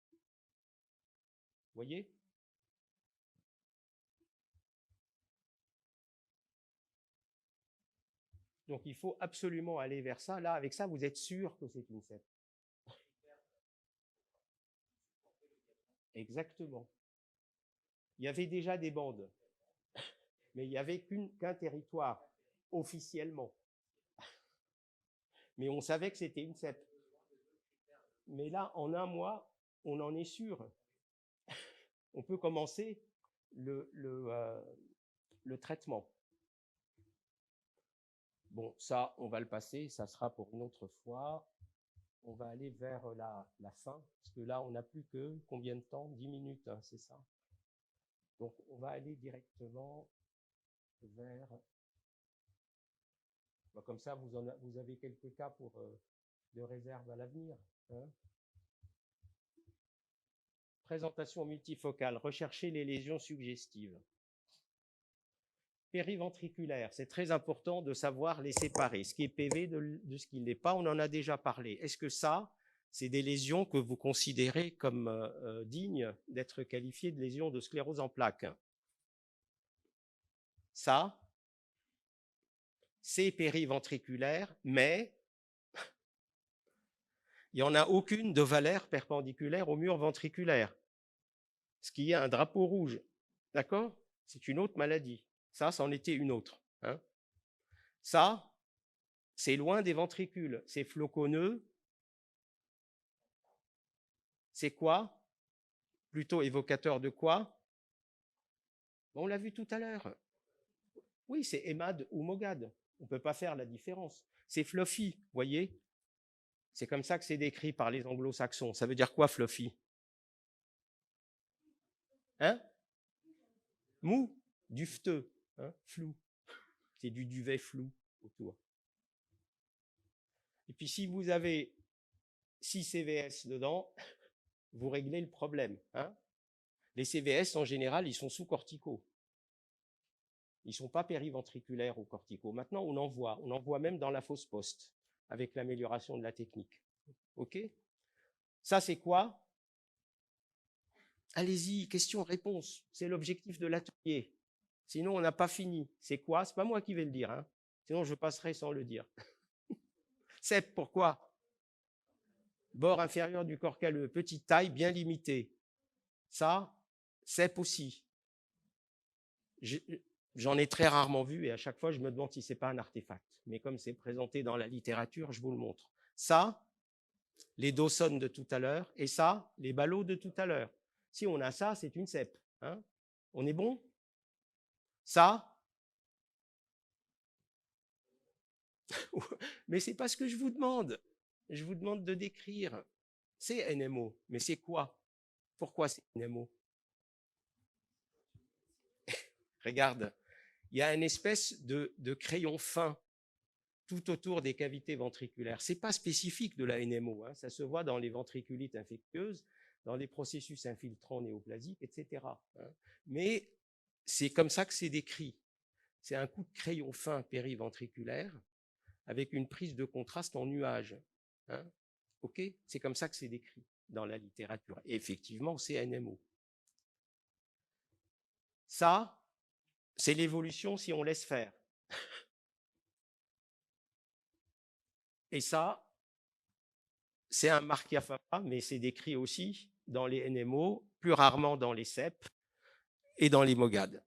Vous voyez? Donc, il faut absolument aller vers ça. Là, avec ça, vous êtes sûr que c'est une CEP. Exactement. Il y avait déjà des bandes, mais il n'y avait qu'un territoire, officiellement. Mais on savait que c'était une CEP. Mais là, en un mois, on en est sûr. On peut commencer le traitement. Bon, ça, on va le passer, ça sera pour une autre fois. On va aller vers la fin, parce que là, on n'a plus que combien de temps? 10 minutes, hein, c'est ça. Donc, on va aller directement vers... Bon, comme ça, vous avez quelques cas de réserve à l'avenir. Hein. Présentation multifocale, rechercher les lésions suggestives. Périventriculaire, c'est très important de savoir les séparer. Ce qui est PV de ce qui ne l'est pas, on en a déjà parlé. Est-ce que ça, c'est des lésions que vous considérez comme dignes d'être qualifiées de lésions de sclérose en plaques? Ça, c'est périventriculaire, mais il n'y en a aucune d'ovalaire perpendiculaire au mur ventriculaire, ce qui est un drapeau rouge. D'accord? C'est une autre maladie. Ça, c'en était une autre. Hein. Ça, c'est loin des ventricules. C'est floconneux. C'est quoi? Plutôt évocateur de quoi? On l'a vu tout à l'heure. Oui, c'est émade ou mogade. On ne peut pas faire la différence. C'est fluffy, vous voyez? C'est comme ça que c'est décrit par les anglo-saxons. Ça veut dire quoi, fluffy? Hein? Mou, dufteux, hein? Flou. C'est du duvet flou autour. Et puis si vous avez 6 CVS dedans, vous réglez le problème. Hein? Les CVS, en général, ils sont sous-corticaux. Ils ne sont pas périventriculaires ou corticaux. Maintenant, on en voit même dans la fausse poste, avec l'amélioration de la technique. OK? Ça, c'est quoi? Allez-y, question-réponse. C'est l'objectif de l'atelier. Sinon, on n'a pas fini. C'est quoi? C'est pas moi qui vais le dire. Hein? Sinon, je passerai sans le dire. CEP, pourquoi? Bord inférieur du corps calleux, petite taille, bien limitée. Ça, CEP aussi. J'en ai très rarement vu et à chaque fois, je me demande si ce n'est pas un artefact. Mais comme c'est présenté dans la littérature, je vous le montre. Ça, les Dawson de tout à l'heure, et ça, les ballots de tout à l'heure. Si on a ça, c'est une CEP. Hein? On est bon? Ça? Mais ce n'est pas ce que je vous demande. Je vous demande de décrire. C'est NMO, mais c'est quoi? Pourquoi c'est NMO? Regarde, il y a une espèce de crayon fin tout autour des cavités ventriculaires. Ce n'est pas spécifique de la NMO, hein. Ça se voit dans les ventriculites infectieuses, dans les processus infiltrants néoplasiques, etc. Hein. Mais c'est comme ça que c'est décrit. C'est un coup de crayon fin périventriculaire avec une prise de contraste en nuage. Hein. OK? C'est comme ça que c'est décrit dans la littérature. Et effectivement, c'est NMO. Ça, c'est l'évolution si on laisse faire. Et ça, c'est un Marchiafava, mais c'est décrit aussi dans les NMO, plus rarement dans les CEP et dans les mogades.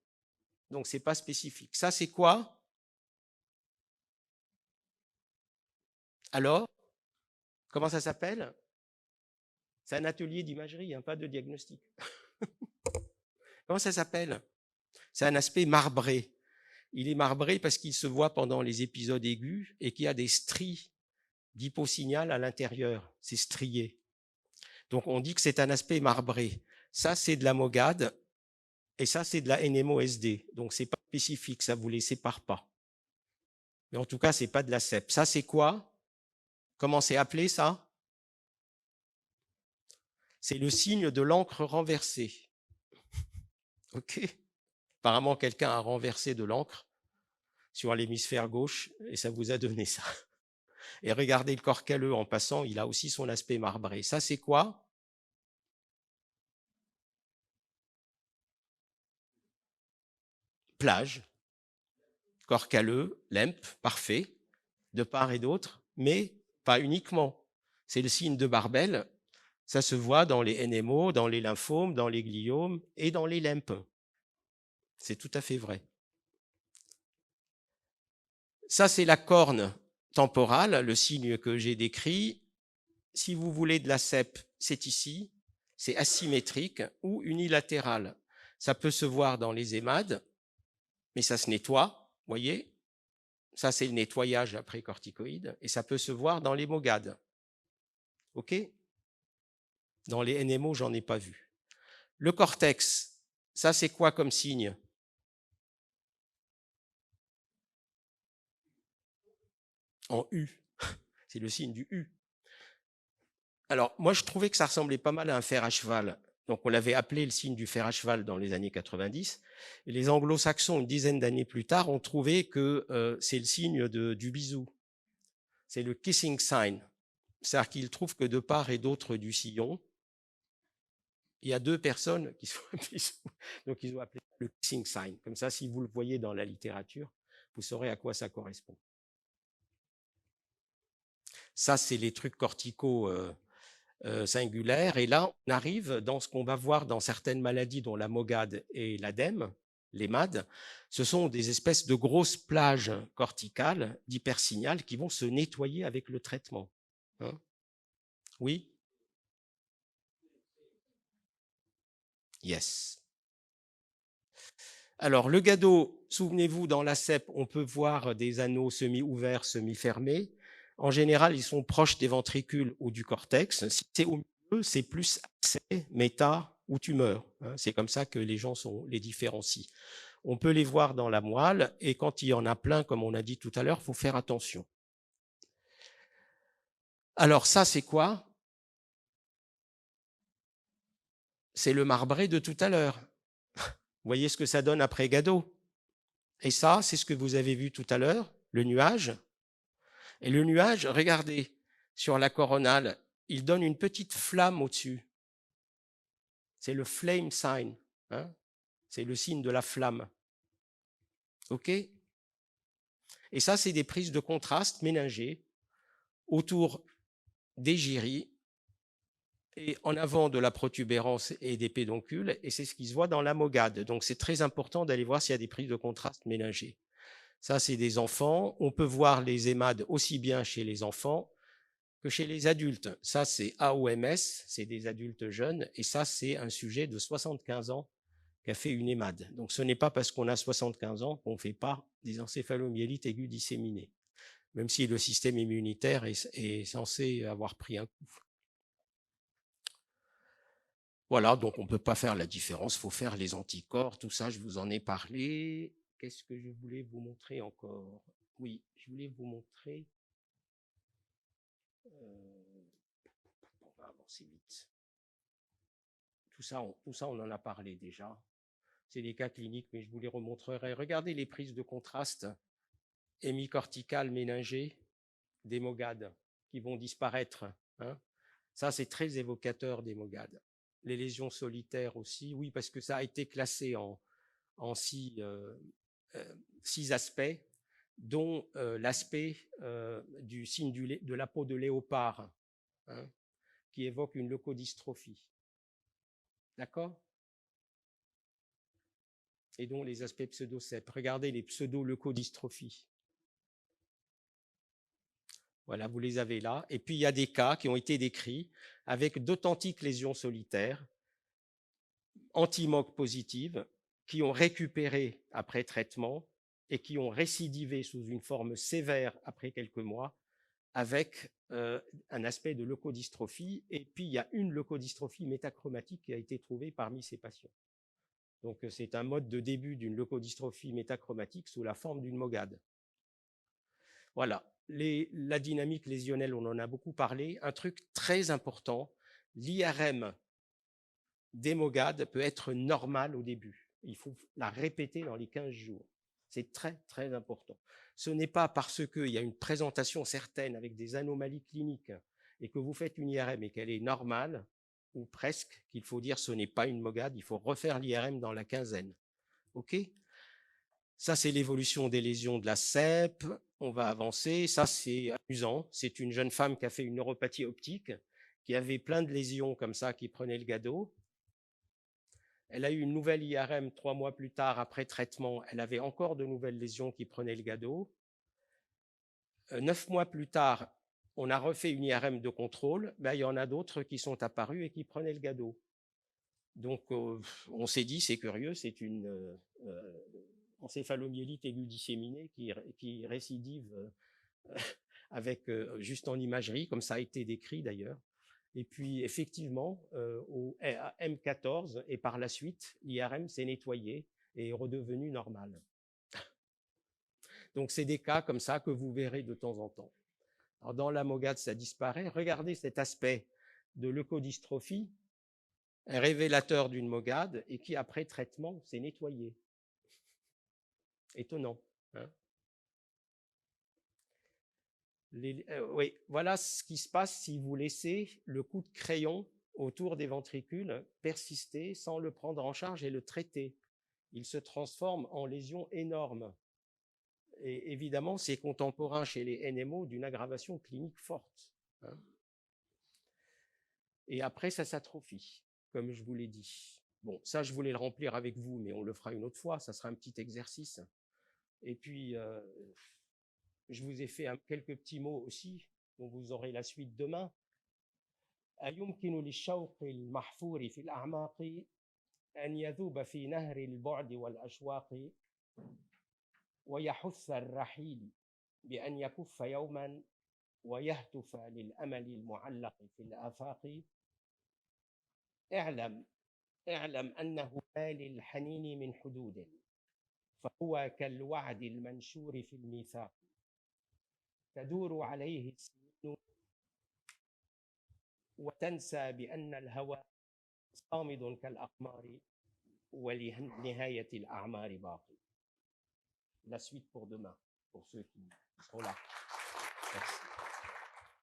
Donc, ce n'est pas spécifique. Ça, c'est quoi? Alors, comment ça s'appelle? C'est un atelier d'imagerie, hein, pas de diagnostic. Comment ça s'appelle? C'est un aspect marbré. Il est marbré parce qu'il se voit pendant les épisodes aigus et qu'il y a des stries d'hyposignal à l'intérieur. C'est strié. Donc, on dit que c'est un aspect marbré. Ça, c'est de la mogade et ça, c'est de la NMO-SD. Donc, ce n'est pas spécifique, ça ne vous les sépare pas. Mais en tout cas, ce n'est pas de la CEP. Ça, c'est quoi? Comment c'est appelé, ça? C'est le signe de l'encre renversée. OK? Apparemment, quelqu'un a renversé de l'encre sur l'hémisphère gauche et ça vous a donné ça. Et regardez le corps calleux en passant, il a aussi son aspect marbré. Ça, c'est quoi? Plage, corps calleux, LEMP, parfait, de part et d'autre, mais pas uniquement. C'est le signe de Barbel. Ça se voit dans les NMO, dans les lymphomes, dans les gliomes et dans les LEMP. C'est tout à fait vrai. Ça, c'est la corne temporale, le signe que j'ai décrit. Si vous voulez de la CEP, c'est ici. C'est asymétrique ou unilatéral. Ça peut se voir dans les émades, mais ça se nettoie, voyez. Ça, c'est le nettoyage après corticoïde. Et ça peut se voir dans les mogades. OK? Dans les NMO, j'en ai pas vu. Le cortex, ça, c'est quoi comme signe? En U. C'est le signe du U. Alors, moi, je trouvais que ça ressemblait pas mal à un fer à cheval. Donc, on l'avait appelé le signe du fer à cheval dans les années 90. Et les anglo-saxons, une dizaine d'années plus tard, ont trouvé que c'est le signe du bisou. C'est le kissing sign. C'est-à-dire qu'ils trouvent que de part et d'autre du sillon, il y a deux personnes qui sont un bisou. Donc, ils ont appelé ça le kissing sign. Comme ça, si vous le voyez dans la littérature, vous saurez à quoi ça correspond. Ça, c'est les trucs corticaux singulaires. Et là, on arrive dans ce qu'on va voir dans certaines maladies, dont la MOGAD et l'ADEME, les MAD. Ce sont des espèces de grosses plages corticales d'hypersignal qui vont se nettoyer avec le traitement. Hein? Oui? Yes. Alors, le GADO, souvenez-vous, dans la CEP, on peut voir des anneaux semi-ouverts, semi-fermés. En général, ils sont proches des ventricules ou du cortex. Si c'est au milieu, c'est plus abcès, méta ou tumeur. C'est comme ça que les gens les différencient. On peut les voir dans la moelle, et quand il y en a plein, comme on a dit tout à l'heure, il faut faire attention. Alors ça, c'est quoi? C'est le marbré de tout à l'heure. Vous voyez ce que ça donne après GADO? Et ça, c'est ce que vous avez vu tout à l'heure, le nuage. Et le nuage, regardez, sur la coronale, il donne une petite flamme au-dessus. C'est le flame sign. Hein, c'est le signe de la flamme. OK? Et ça, c'est des prises de contraste méningées autour des gyries et en avant de la protubérance et des pédoncules, et c'est ce qui se voit dans la MOGAD. Donc, c'est très important d'aller voir s'il y a des prises de contraste méningées. Ça, c'est des enfants. On peut voir les EMAD aussi bien chez les enfants que chez les adultes. Ça, c'est AOMS, c'est des adultes jeunes, et ça, c'est un sujet de 75 ans qui a fait une EMAD. Donc, ce n'est pas parce qu'on a 75 ans qu'on ne fait pas des encéphalomyélites aiguës disséminées, même si le système immunitaire est censé avoir pris un coup. Voilà, donc on ne peut pas faire la différence, il faut faire les anticorps, tout ça, je vous en ai parlé. Qu'est-ce que je voulais vous montrer encore? Oui, je voulais vous montrer... on va avancer vite. Tout ça, on en a parlé déjà. C'est des cas cliniques, mais je vous les remontrerai. Regardez les prises de contraste hémicorticales méningées des MOGAD qui vont disparaître. Hein. Ça, c'est très évocateur des MOGAD. Les lésions solitaires aussi, oui, parce que ça a été classé en 6 aspects, dont l'aspect du signe de la peau de léopard, hein, qui évoque une leucodystrophie. D'accord? Et dont les aspects pseudocèpes. Regardez les pseudo-leucodystrophies. Voilà, vous les avez là. Et puis, il y a des cas qui ont été décrits avec d'authentiques lésions solitaires, anti-MOG positives, qui ont récupéré après traitement et qui ont récidivé sous une forme sévère après quelques mois avec un aspect de leucodystrophie. Et puis, il y a une leucodystrophie métachromatique qui a été trouvée parmi ces patients. Donc, c'est un mode de début d'une leucodystrophie métachromatique sous la forme d'une MOGAD. Voilà. La dynamique lésionnelle, on en a beaucoup parlé. Un truc très important, l'IRM des MOGAD peut être normal au début. Il faut la répéter dans les 15 jours. C'est très, très important. Ce n'est pas parce qu'il y a une présentation certaine avec des anomalies cliniques et que vous faites une IRM et qu'elle est normale, ou presque, qu'il faut dire ce n'est pas une MOGAD, il faut refaire l'IRM dans la quinzaine. OK? Ça, c'est l'évolution des lésions de la CEP. On va avancer. Ça, c'est amusant. C'est une jeune femme qui a fait une neuropathie optique, qui avait plein de lésions comme ça, qui prenait le GADO. Elle a eu une nouvelle IRM 3 mois plus tard, après traitement. Elle avait encore de nouvelles lésions qui prenaient le GADO. 9 mois plus tard, on a refait une IRM de contrôle. Ben, il y en a d'autres qui sont apparus et qui prenaient le GADO. Donc, on s'est dit, c'est curieux, c'est une encéphalomyélite aiguë disséminée qui récidive avec juste en imagerie, comme ça a été décrit d'ailleurs. Et puis, effectivement, au M14 et par la suite, l'IRM s'est nettoyé et est redevenu normal. Donc, c'est des cas comme ça que vous verrez de temps en temps. Alors, dans la MOGAD, ça disparaît. Regardez cet aspect de leucodystrophie, un révélateur d'une MOGAD et qui, après traitement, s'est nettoyé. Étonnant. Hein, oui, voilà ce qui se passe si vous laissez le coup de crayon autour des ventricules persister sans le prendre en charge et le traiter. Il se transforme en lésion énorme. Et évidemment, c'est contemporain chez les NMO d'une aggravation clinique forte. Hein. Et après, ça s'atrophie, comme je vous l'ai dit. Bon, ça, je voulais le remplir avec vous, mais on le fera une autre fois. Ça sera un petit exercice. Et puis, je vous ai fait quelques petits mots aussi, dont vous aurez la suite demain. أيمكن للشوق المحفور في الأعماق أن يذوب في نهر البعد والأشواق ويحث الرحيل بأن يكف يوما ويهتف للأمل المعلق في الآفاق اعلم أنه ما للحنين من حدود فهو كالوعد المنشور في الميثاق تدور عليه السنين وتنسى بأن الهوى صامد كالأقمار ولنهاية الأعمار باقي. La suite pour demain, pour ceux qui sont là. Merci.